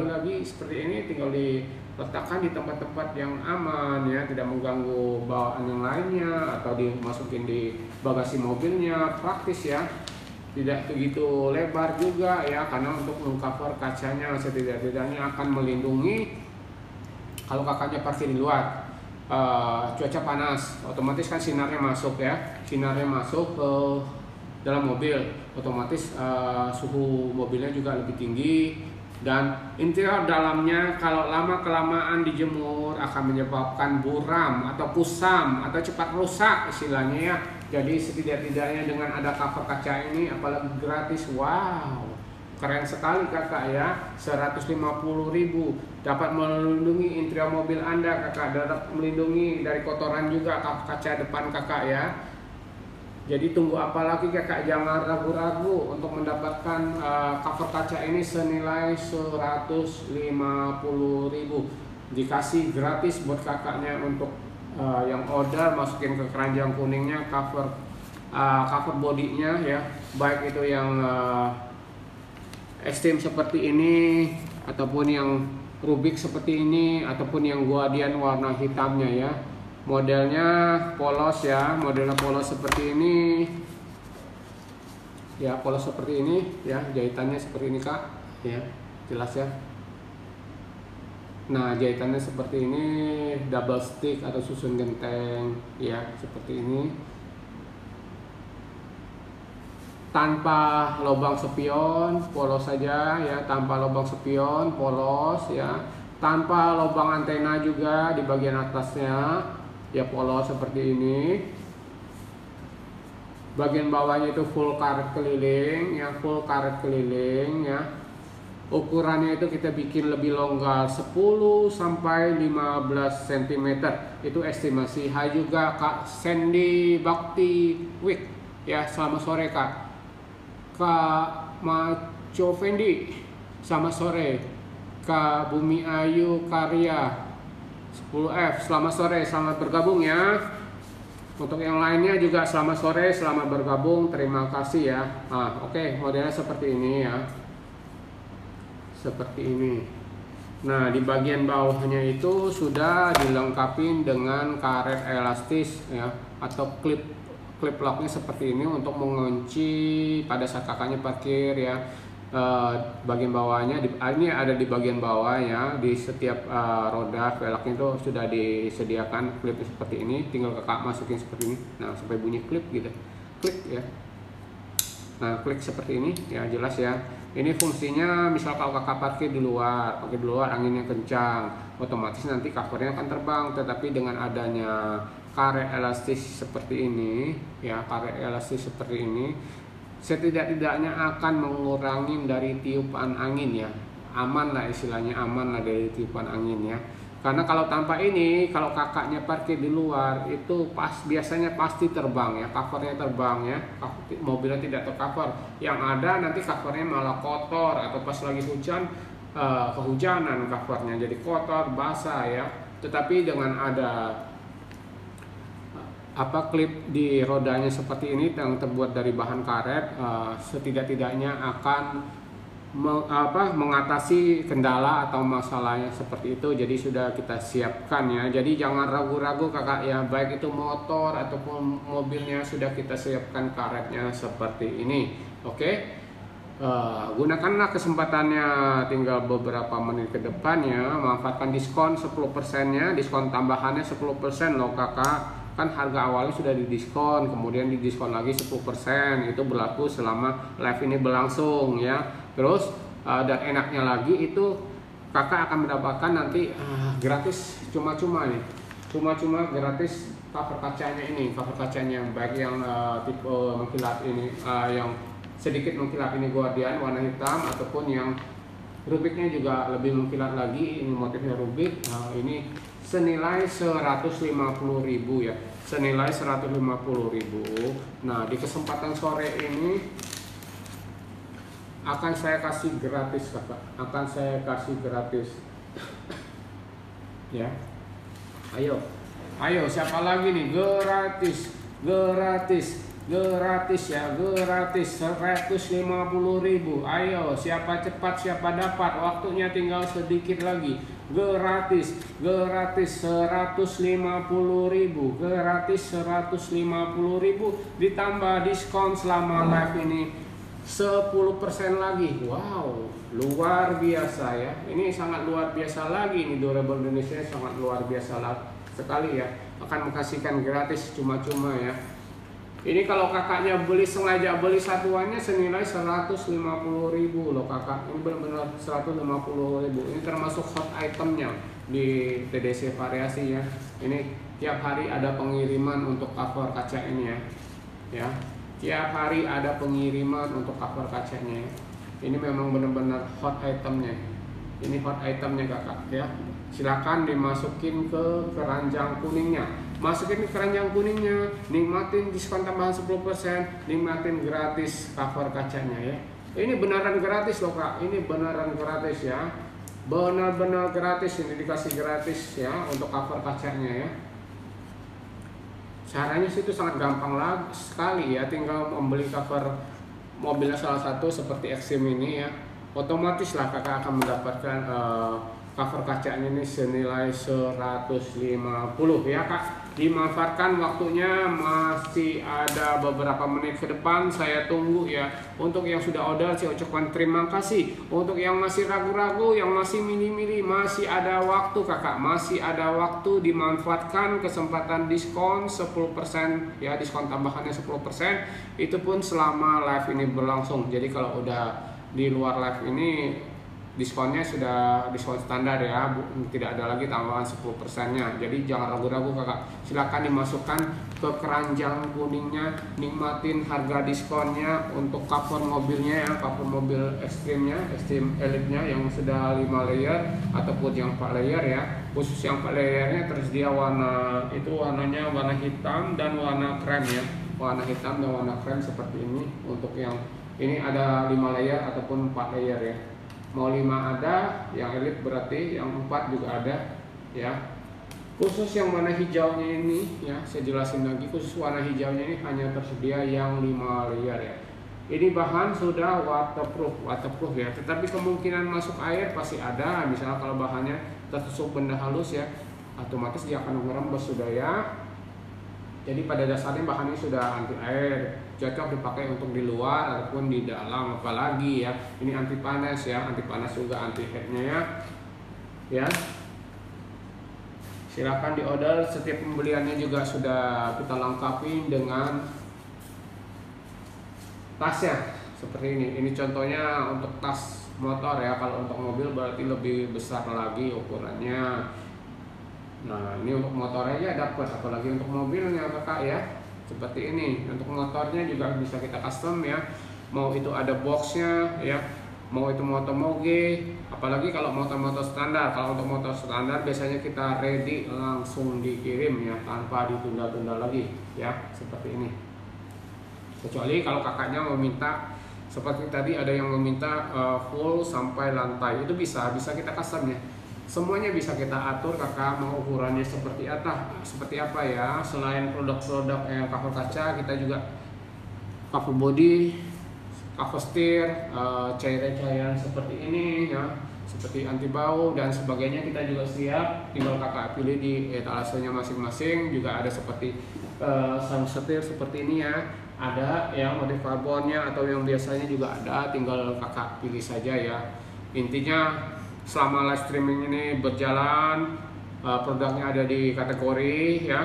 lagi seperti ini, tinggal diletakkan di tempat-tempat yang aman ya, tidak mengganggu bawaan yang lainnya, atau dimasukin di bagasi mobilnya, praktis ya. Tidak begitu lebar juga ya, karena untuk mengcover kacanya setidak-tidaknya akan melindungi. Kalau kakaknya parkir di luar, cuaca panas, otomatis kan sinarnya masuk ya, ke dalam mobil, otomatis suhu mobilnya juga lebih tinggi, dan interior dalamnya kalau lama kelamaan dijemur akan menyebabkan buram atau kusam atau cepat rusak istilahnya ya. Jadi setidak-tidaknya dengan ada cover kaca ini, apalagi gratis, wow, keren sekali kakak ya. 150.000 dapat melindungi interior mobil Anda kakak, dapat melindungi dari kotoran juga kaca depan kakak ya. Jadi tunggu apa lagi kakak, jangan ragu-ragu untuk mendapatkan cover kaca ini senilai 150.000, dikasih gratis buat kakaknya. Untuk yang order, masukin ke keranjang kuningnya cover bodinya ya, baik itu yang Extreme seperti ini, ataupun yang Rubik seperti ini, ataupun yang Guardian warna hitamnya ya. Modelnya polos ya, seperti ini ya, polos seperti ini ya, jahitannya seperti ini kak ya, jelas ya. Nah, jahitannya seperti ini, double stick atau susun genteng ya, seperti ini, tanpa lubang spion, polos saja ya, tanpa lubang spion, polos ya, tanpa lubang antena juga di bagian atasnya ya, polos seperti ini. Bagian bawahnya itu full karet keliling ya, ukurannya itu kita bikin lebih longgar 10 sampai 15 cm, itu estimasi. Hai juga Kak Sandy Bakti Wik ya, selamat sore Kak. Kak Maco Fendi, selamat sore. Kak Bumi Ayu Karya 10F, selamat sore, selamat bergabung ya. Untuk yang lainnya juga selamat sore, selamat bergabung, terima kasih ya. Oke, modelnya seperti ini ya, seperti ini. Nah, di bagian bawahnya itu sudah dilengkapi dengan karet elastis ya, atau klip locknya seperti ini untuk mengunci pada saat kakaknya parkir ya. Bagian bawahnya ini ada di bagian bawah ya, di setiap roda velgnya itu sudah disediakan klip seperti ini, tinggal kakak masukin seperti ini. Nah, sampai bunyi klip gitu, klik ya. Nah, klik seperti ini ya, jelas ya. Ini fungsinya misal kalau kakak parkir di luar, anginnya kencang, otomatis nanti covernya akan terbang. Tetapi dengan adanya karet elastis seperti ini ya, setidak-tidaknya akan mengurangi dari tiupan angin ya, aman lah istilahnya, dari tiupan angin ya. Karena kalau tanpa ini, kalau kakaknya parkir di luar itu biasanya pasti terbang ya, covernya terbang ya, mobilnya tidak tercover. Yang ada nanti covernya malah kotor, atau pas lagi hujan, kehujanan covernya jadi kotor, basah ya. Tetapi dengan ada klip di rodanya seperti ini yang terbuat dari bahan karet, setidak-tidaknya akan mengatasi kendala atau masalahnya seperti itu. Jadi sudah kita siapkan ya, jadi jangan ragu-ragu kakak ya, baik itu motor ataupun mobilnya sudah kita siapkan karetnya seperti ini. Oke. Gunakanlah kesempatannya, tinggal beberapa menit ke depannya, manfaatkan diskon 10% nya, diskon tambahannya 10% loh kakak. Kan harga awalnya sudah didiskon, kemudian didiskon lagi 10%, itu berlaku selama live ini berlangsung ya. Terus dan enaknya lagi itu kakak akan mendapatkan nanti gratis cuma-cuma nih, cuma-cuma gratis cover kacanya ini, cover kacanya baik yang tipe mengkilap ini, yang sedikit mengkilap ini Guardian warna hitam, ataupun yang rubiknya juga lebih mengkilat lagi, ini motifnya rubik. Nah, ini senilai 150.000 ya, senilai 150.000. Nah, di kesempatan sore ini akan saya kasih gratis kakak, akan saya kasih gratis ya. Ayo siapa lagi nih, gratis ya, gratis 150.000. Ayo siapa cepat siapa dapat, waktunya tinggal sedikit lagi. Gratis 150.000, gratis 150.000 ditambah diskon selama live ini 10% lagi. Wow, luar biasa ya, ini sangat luar biasa lagi, ini Durable Indonesia sangat luar biasa sekali ya, akan mengkasihkan gratis cuma-cuma ya. Ini kalau kakaknya sengaja beli satuannya senilai 150.000 loh kakak. Ini benar-benar 150.000. Ini termasuk hot itemnya di TDC Variasi ya. Ini tiap hari ada pengiriman untuk cover kaca ini ya. Ya, tiap hari ada pengiriman untuk cover kacanya ya. Ini memang benar-benar hot itemnya. Ini hot itemnya kakak ya. Silakan dimasukin ke keranjang kuningnya. Masukin ke keranjang kuningnya, nikmatin diskon tambahan 10%, nikmatin gratis cover kacanya ya. Ini beneran gratis loh kak, ini beneran gratis ya, benar-benar gratis, ini dikasih gratis ya untuk cover kacanya ya. Caranya sih itu sangat gampang sekali ya, tinggal membeli cover mobilnya salah satu seperti Exim ini ya, otomatis lah kakak akan mendapatkan cover kacanya ini senilai 150 ya kak. Dimanfaatkan waktunya, masih ada beberapa menit ke depan, saya tunggu ya. Untuk yang sudah order saya ucapkan terima kasih. Untuk yang masih ragu-ragu, yang masih milih-milih, masih ada waktu kakak, masih ada waktu. Dimanfaatkan kesempatan diskon 10% ya, diskon tambahannya 10%, itu pun selama live ini berlangsung. Jadi kalau udah di luar live ini diskonnya sudah diskon standar ya, tidak ada lagi tambahan 10% nya. Jadi jangan ragu-ragu kakak, silahkan dimasukkan ke keranjang kuningnya, nikmatin harga diskonnya untuk cover mobilnya ya, cover mobil ekstrimnya, ekstrim elite-nya yang sudah 5 layer ataupun yang 4 layer ya. Khusus yang 4 layernya tersedia warna itu, warnanya warna hitam dan warna krem ya, warna hitam dan warna krem seperti ini. Untuk yang ini ada 5 layer ataupun 4 layer ya. Mau 5 ada, yang elite berarti yang 4 juga ada ya. Khusus yang warna hijaunya ini ya, saya jelasin lagi, khusus warna hijaunya ini hanya tersedia yang 5 layer ya. Ini bahan sudah waterproof ya, tetapi kemungkinan masuk air pasti ada. Misalnya kalau bahannya tertusuk benda halus ya, otomatis dia akan merembes sudah ya. Jadi pada dasarnya bahannya sudah anti air, cocok dipakai untuk di luar ataupun di dalam, apalagi ya. Ini anti panas ya, anti panas juga, anti heatnya ya. Ya. Silakan diorder, setiap pembeliannya juga sudah kita lengkapi dengan tasnya seperti ini. Ini contohnya untuk tas motor ya, kalau untuk mobil berarti lebih besar lagi ukurannya. Nah ini untuk motornya dapat, apalagi untuk mobilnya kakak ya, seperti ini. Untuk motornya juga bisa kita custom ya, mau itu ada boxnya ya, mau itu motor moge, apalagi kalau motor-motor standar. Kalau untuk motor standar biasanya kita ready langsung dikirim ya, tanpa ditunda-tunda lagi ya, seperti ini. Kecuali kalau kakaknya meminta seperti tadi, ada yang meminta full sampai lantai, itu bisa kita custom ya. Semuanya bisa kita atur kakak, mau ukurannya seperti apa ya. Selain produk-produk yang cover kaca, kita juga cover body cover setir, cairan-cairan seperti ini ya, seperti anti bau dan sebagainya kita juga siap. Tinggal kakak pilih di etalasenya masing-masing. Juga ada seperti sang setir seperti ini ya, ada yang motif karbonnya atau yang biasanya juga ada, tinggal kakak pilih saja ya. Intinya selama live streaming ini berjalan, produknya ada di kategori ya,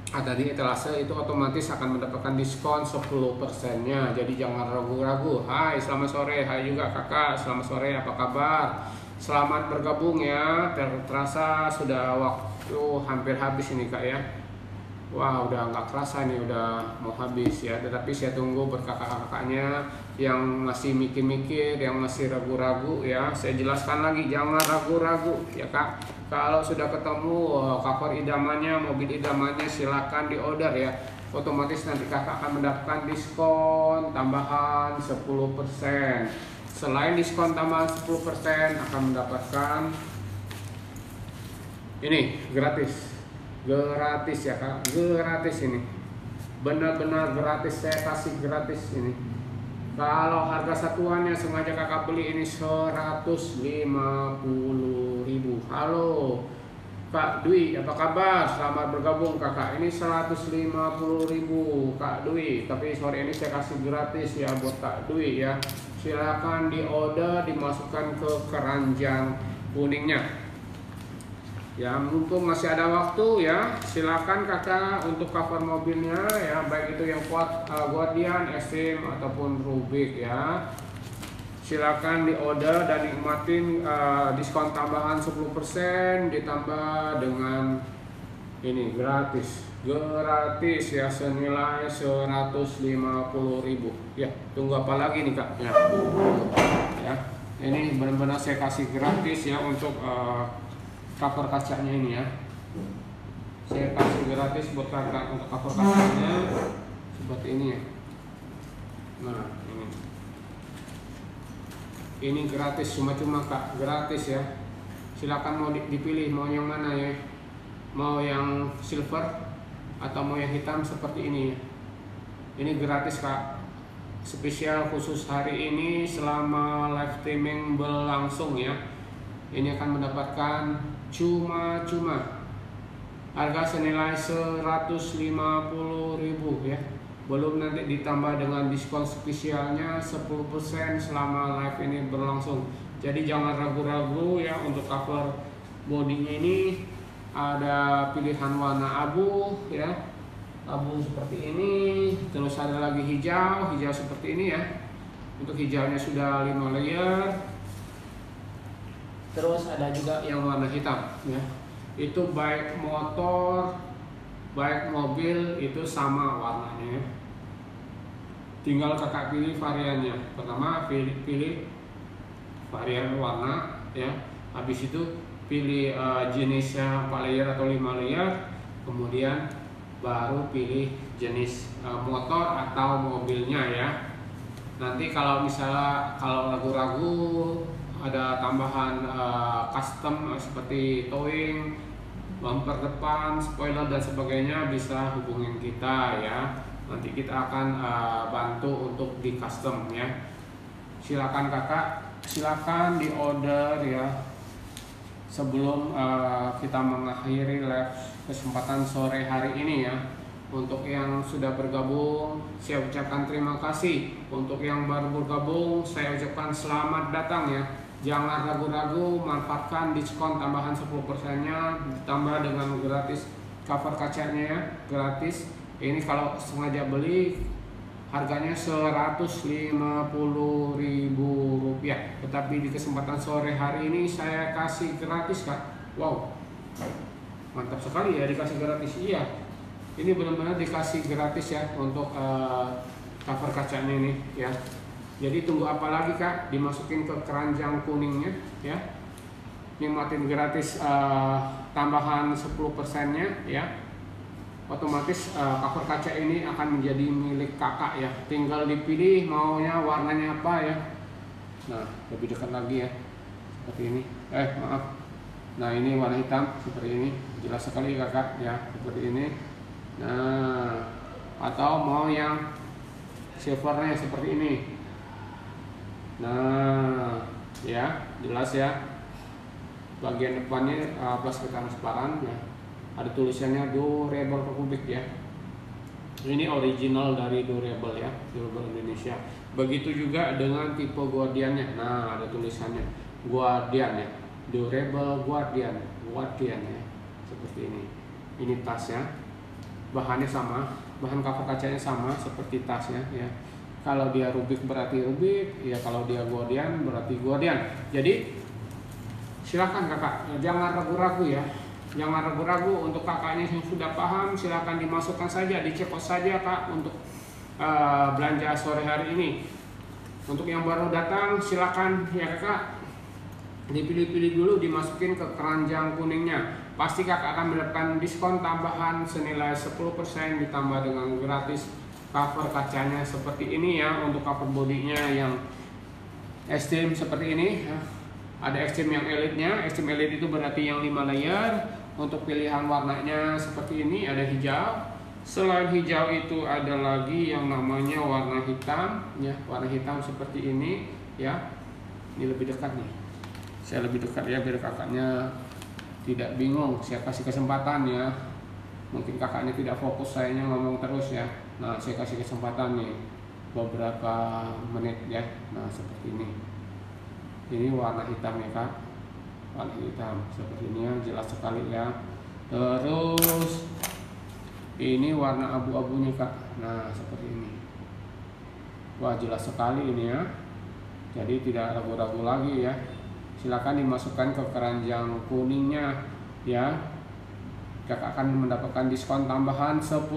ada di etalase, itu otomatis akan mendapatkan diskon 10% nya. Jadi jangan ragu-ragu. Hai, selamat sore. Hai juga kakak, selamat sore, apa kabar? Selamat bergabung ya. Terasa sudah waktu hampir habis ini kak ya. Wah, udah nggak kerasa nih, udah mau habis ya. Tetapi saya tunggu berkakak-kakaknya yang masih mikir-mikir, yang masih ragu-ragu ya. Saya jelaskan lagi, jangan ragu-ragu ya kak. Kalau sudah ketemu cover idamannya, mobil idamannya, silakan diorder ya. Otomatis nanti kakak akan mendapatkan diskon tambahan 10%. Selain diskon tambahan 10%, akan mendapatkan ini gratis ya kak, gratis ini, benar-benar gratis, saya kasih gratis ini. Kalau harga satuannya sengaja kakak beli ini 150.000. Halo Kak Dwi, apa kabar? Selamat bergabung kakak. Ini 150.000 Kak Dwi, tapi sore ini saya kasih gratis ya buat Kak Dwi ya. Silakan diorder, dimasukkan ke keranjang kuningnya. Ya, mumpung masih ada waktu ya, silakan kakak untuk cover mobilnya ya, baik itu yang Guardian, Extreme ataupun Rubik ya. Silakan diorder dan nikmatin diskon tambahan 10% ditambah dengan ini gratis ya, senilai 150.000 ya. Tunggu apa lagi nih kak ya? Ya, ini benar-benar saya kasih gratis ya untuk cover kacanya ini ya. Saya kasih gratis buat kakak untuk cover kacanya seperti ini ya. Nah ini gratis, cuma-cuma kak, gratis ya. Silakan mau dipilih mau yang mana ya, mau yang silver atau mau yang hitam seperti ini ya. Ini gratis kak, spesial khusus hari ini selama live streaming berlangsung ya. Ini akan mendapatkan cuma-cuma harga senilai 150.000 ya, belum nanti ditambah dengan diskon spesialnya 10% selama live ini berlangsung. Jadi jangan ragu-ragu ya untuk cover bodinya ini. Ada pilihan warna abu ya, abu seperti ini, terus ada lagi hijau seperti ini ya. Untuk hijaunya sudah 5 layer. Terus ada juga yang warna hitam ya. Itu baik motor, baik mobil itu sama warnanya ya. Tinggal kakak pilih variannya. Pertama pilih varian warna ya. Habis itu pilih jenisnya 4 layer atau 5 layer. Kemudian baru pilih jenis motor atau mobilnya ya. Nanti kalau misalnya ragu-ragu, ada tambahan custom seperti towing, bumper depan, spoiler dan sebagainya, bisa hubungin kita ya. Nanti kita akan bantu untuk di custom ya. Silakan kakak, silakan di order ya. Sebelum kita mengakhiri live kesempatan sore hari ini ya. Untuk yang sudah bergabung, saya ucapkan terima kasih. Untuk yang baru bergabung, saya ucapkan selamat datang ya. Jangan ragu-ragu, manfaatkan diskon tambahan 10%-nya ditambah dengan gratis cover kacanya ya, gratis. Ini kalau sengaja beli harganya 150.000 rupiah, tetapi di kesempatan sore hari ini saya kasih gratis kak. Wow, mantap sekali ya dikasih gratis. Iya, ini benar-benar dikasih gratis ya untuk cover kacanya ini ya. Jadi tunggu apa lagi kak? Dimasukin ke keranjang kuningnya ya. Nikmatin gratis tambahan 10%-nya ya. Otomatis cover kaca ini akan menjadi milik kakak ya. Tinggal dipilih maunya warnanya apa ya. Nah, lebih dekat lagi ya. Seperti ini. Maaf. Nah, ini warna hitam seperti ini. Jelas sekali kakak ya, seperti ini. Nah, atau mau yang silvernya seperti ini. Nah, ya jelas ya. Bagian depannya plastik transparan ya. Ada tulisannya Durable Republic ya. Ini original dari Durable ya, Durable Indonesia. Begitu juga dengan tipe Guardiannya. Nah, ada tulisannya Guardian ya, Durable Guardian ya, seperti ini. Ini tasnya, bahannya sama, bahan cover kacanya sama seperti tasnya ya. Kalau dia Rubik berarti Rubik, ya kalau dia Guardian berarti Guardian. Jadi silakan kakak, jangan ragu-ragu ya. Jangan ragu-ragu, untuk kakaknya yang sudah paham silahkan dimasukkan saja, dicekos saja kak untuk belanja sore hari ini. Untuk yang baru datang silakan ya kakak, dipilih-pilih dulu, dimasukin ke keranjang kuningnya. Pasti kakak akan mendapatkan diskon tambahan senilai 10% ditambah dengan gratis cover kacanya seperti ini ya. Untuk cover bodinya yang Extreme seperti ini ya. Ada Extreme yang elite-nya. Extreme elite itu berarti yang 5 layer. Untuk pilihan warnanya seperti ini, ada hijau. Selain hijau itu ada lagi yang namanya warna hitam ya, warna hitam seperti ini ya. Ini lebih dekat nih, saya lebih dekat ya biar kakaknya tidak bingung. Saya kasih kesempatan ya, mungkin kakaknya tidak fokus, sayanya ngomong terus ya. Nah, saya kasih kesempatan nih beberapa menit ya. Nah, seperti ini warna hitam ya kak, warna hitam seperti ini ya, jelas sekali ya. Terus ini warna abu-abunya kak. Nah, seperti ini. Wah, jelas sekali ini ya. Jadi tidak ragu-ragu lagi ya. Silakan dimasukkan ke keranjang kuningnya ya. Kakak akan mendapatkan diskon tambahan 10%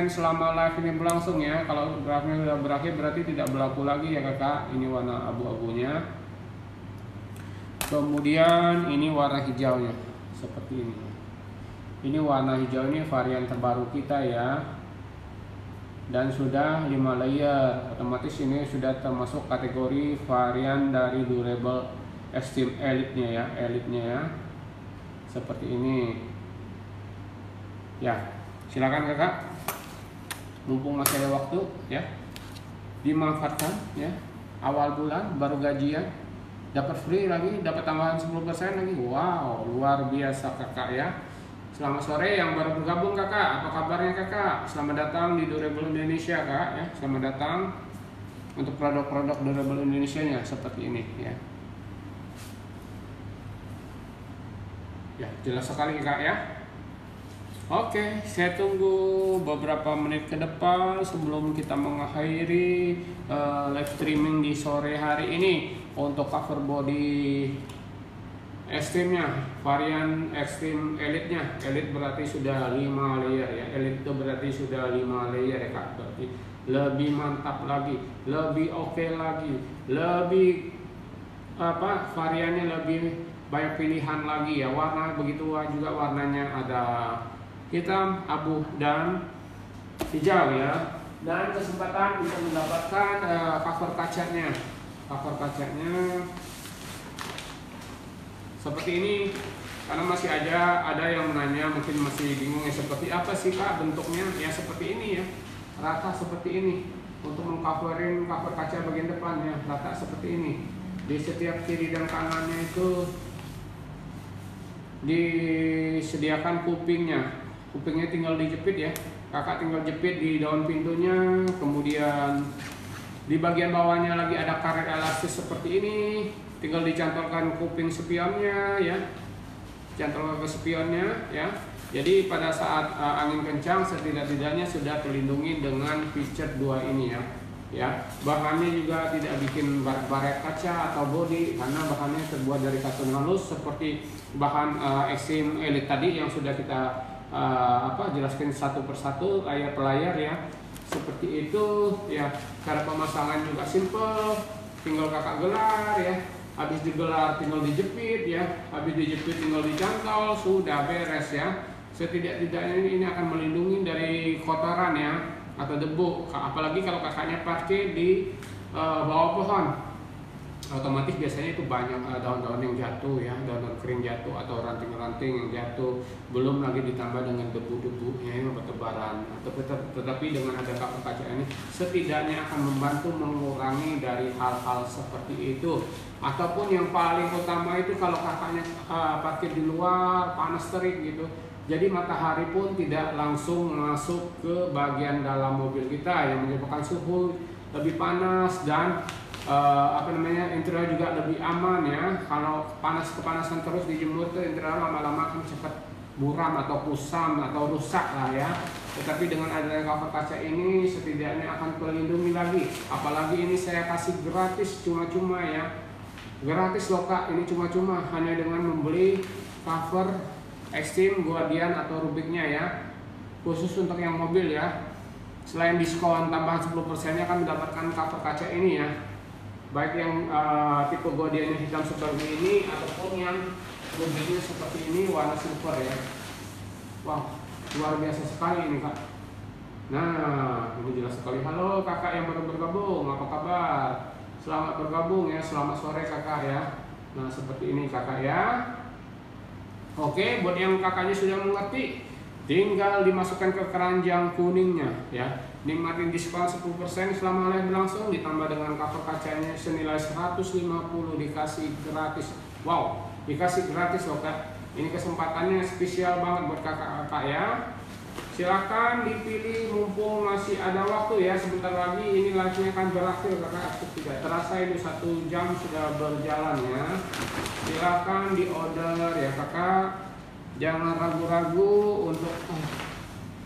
selama live ini berlangsung ya. Kalau live-nya sudah berakhir berarti tidak berlaku lagi ya kakak. Ini warna abu-abunya. Kemudian ini warna hijaunya seperti ini. Ini warna hijau, ini varian terbaru kita ya. Dan sudah 5 layer. Otomatis ini sudah termasuk kategori varian dari Durable Extreme Elite-nya ya, elite-nya ya. Seperti ini. Ya, silakan kakak. Mumpung masih ada waktu ya. Dimanfaatkan ya. Awal bulan baru gajian, dapat free lagi, dapat tambahan 10% lagi. Wow, luar biasa kakak ya. Selamat sore yang baru bergabung kakak, apa kabarnya kakak? Selamat datang di Durable Indonesia kak ya. Selamat datang untuk produk-produk Durable Indonesia nya seperti ini ya. Ya, jelas sekali kak ya. Oke, saya tunggu beberapa menit ke depan sebelum kita mengakhiri live streaming di sore hari ini. Untuk cover body Extreme-nya, varian Extreme Elite-nya. Elite berarti sudah 5 layer ya. Elite itu berarti sudah 5 layer ya kak. Berarti lebih mantap lagi, lebih oke lagi, lebih variannya lebih banyak pilihan lagi ya. Warna begitu juga warnanya ada hitam, abu dan hijau ya. Dan kesempatan bisa mendapatkan cover kacanya. Cover kacanya seperti ini, karena masih ada yang menanya, mungkin masih bingung ya seperti apa sih kak bentuknya. Ya seperti ini ya, rata seperti ini. Untuk mengcoverin cover kaca bagian depan ya, rata seperti ini. Di setiap kiri dan kanannya itu disediakan kupingnya. Kupingnya tinggal dijepit ya, kakak tinggal jepit di daun pintunya. Kemudian di bagian bawahnya lagi ada karet elastis seperti ini, tinggal dicantolkan kuping spionnya ya, cantolkan ke spionnya ya. Jadi pada saat angin kencang setidak-tidaknya sudah terlindungi dengan feature 2 ini ya. Ya, bahannya juga tidak bikin baret kaca atau body, karena bahannya terbuat dari katun halus seperti bahan Extreme Elite tadi yang sudah kita jelaskan satu persatu layar per layar ya. Seperti itu ya. Cara pemasangan juga simple, tinggal kakak gelar ya. Habis digelar tinggal dijepit ya. Habis dijepit tinggal dicantol, sudah beres ya. Setidak-tidaknya ini akan melindungi dari kotoran ya atau debu. Apalagi kalau kakaknya parkir di bawah pohon. otomatis biasanya itu banyak daun-daun yang jatuh ya, daun-daun kering jatuh atau ranting-ranting yang jatuh, belum lagi ditambah dengan debu-debunya yang bertebaran. Tetapi dengan ada cover kaca ini setidaknya akan membantu mengurangi dari hal-hal seperti itu. Ataupun yang paling utama itu kalau kakaknya parkir di luar panas terik gitu, jadi matahari pun tidak langsung masuk ke bagian dalam mobil kita yang menyebabkan suhu lebih panas dan interior juga lebih aman ya. Kalau kepanasan terus dijemur tuh interior lama-lama akan cepat buram atau kusam atau rusak lah ya. Tetapi dengan adanya cover kaca ini setidaknya akan melindungi lagi. Apalagi ini saya kasih gratis cuma-cuma ya. Gratis loh kak, ini cuma-cuma hanya dengan membeli cover Extreme, Guardian atau Rubiknya ya. Khusus untuk yang mobil ya. Selain diskon tambahan 10%-nya akan mendapatkan cover kaca ini ya. Baik yang tipe Guardiannya hitam seperti ini ataupun yang Rubiknya seperti ini warna silver ya. Wow, luar biasa sekali ini kak. Nah, ini jelas sekali. Halo kakak yang baru bergabung, apa kabar? Selamat bergabung ya, selamat sore kakak ya. Nah seperti ini kakak ya. Oke, buat yang kakaknya sudah mengerti, tinggal dimasukkan ke keranjang kuningnya ya. Nikmatin diskon 10% selama live berlangsung, ditambah dengan cover kacanya senilai 150 dikasih gratis. Wow, dikasih gratis loh kak. Ini kesempatannya spesial banget buat kakak-kakak ya. Silakan dipilih mumpung masih ada waktu ya. Sebentar lagi ini live-nya akan berakhir kakak. Tidak terasa ini 1 jam sudah berjalan ya. Silakan di order ya kakak. Jangan ragu-ragu untuk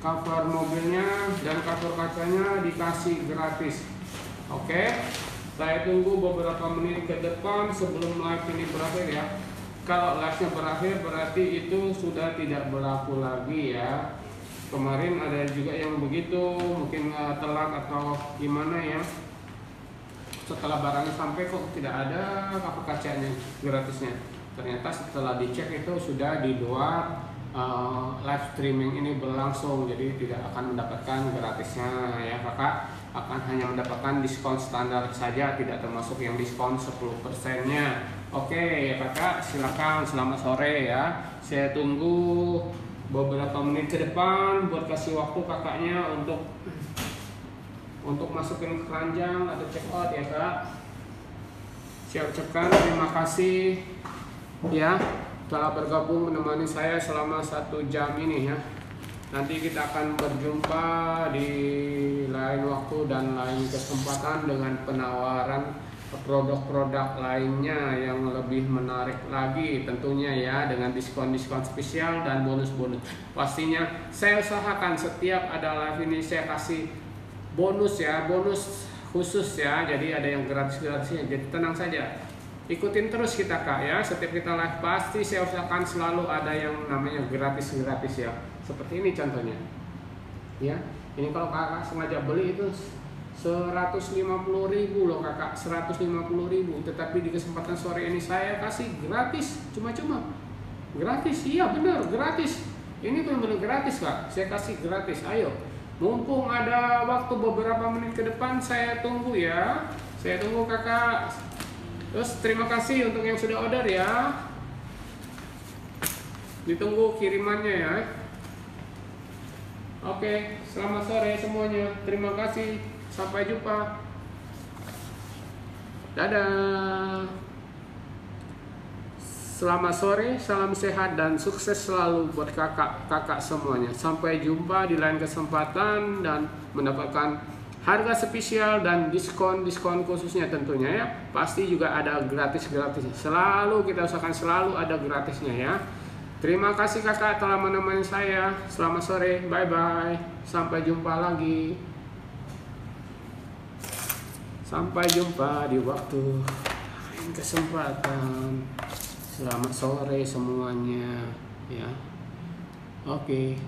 cover mobilnya dan cover kacanya dikasih gratis. Oke, saya tunggu beberapa menit ke depan sebelum live ini berakhir ya. Kalau live-nya berakhir berarti itu sudah tidak berlaku lagi ya. Kemarin ada juga yang begitu, mungkin telat atau gimana ya. Setelah barangnya sampai kok tidak ada cover kacanya gratisnya. Ternyata setelah dicek itu sudah di luar live streaming ini berlangsung, jadi tidak akan mendapatkan gratisnya ya kakak. Akan hanya mendapatkan diskon standar saja, tidak termasuk yang diskon 10%-nya. Oke ya kakak, silakan selamat sore ya. Saya tunggu beberapa menit ke depan buat kasih waktu kakaknya untuk masukin keranjang atau check out ya kak. Saya ucapkan terima kasih ya telah bergabung menemani saya selama 1 jam ini ya. Nanti kita akan berjumpa di lain waktu dan lain kesempatan dengan penawaran produk-produk lainnya yang lebih menarik lagi tentunya ya, dengan diskon-diskon spesial dan bonus-bonus. Pastinya saya usahakan setiap ada live ini saya kasih bonus ya, bonus khusus ya. Jadi ada yang gratis-gratisnya. Jadi tenang saja, ikutin terus kita kak ya. Setiap kita live pasti saya usahakan selalu ada yang namanya gratis-gratis ya. Seperti ini contohnya ya. Ini kalau kakak sengaja beli itu 150.000 loh kakak, 150.000. Tetapi di kesempatan sore ini saya kasih gratis, cuma-cuma gratis. Iya bener, gratis. Ini benar-benar gratis kak, saya kasih gratis. Ayo, mumpung ada waktu beberapa menit ke depan, saya tunggu ya. Saya tunggu kakak. Terus terima kasih untuk yang sudah order ya. Ditunggu kirimannya ya. Oke, selamat sore semuanya. Terima kasih. Sampai jumpa. Dadah. Selamat sore, salam sehat dan sukses selalu buat kakak-kakak semuanya. Sampai jumpa di lain kesempatan dan mendapatkan harga spesial dan diskon-diskon khususnya tentunya ya. Pasti juga ada gratis-gratis. Selalu kita usahakan selalu ada gratisnya ya. Terima kasih kakak telah menemani saya. Selamat sore, bye-bye. Sampai jumpa lagi. Sampai jumpa di waktu lain kesempatan. Selamat sore semuanya ya. Oke.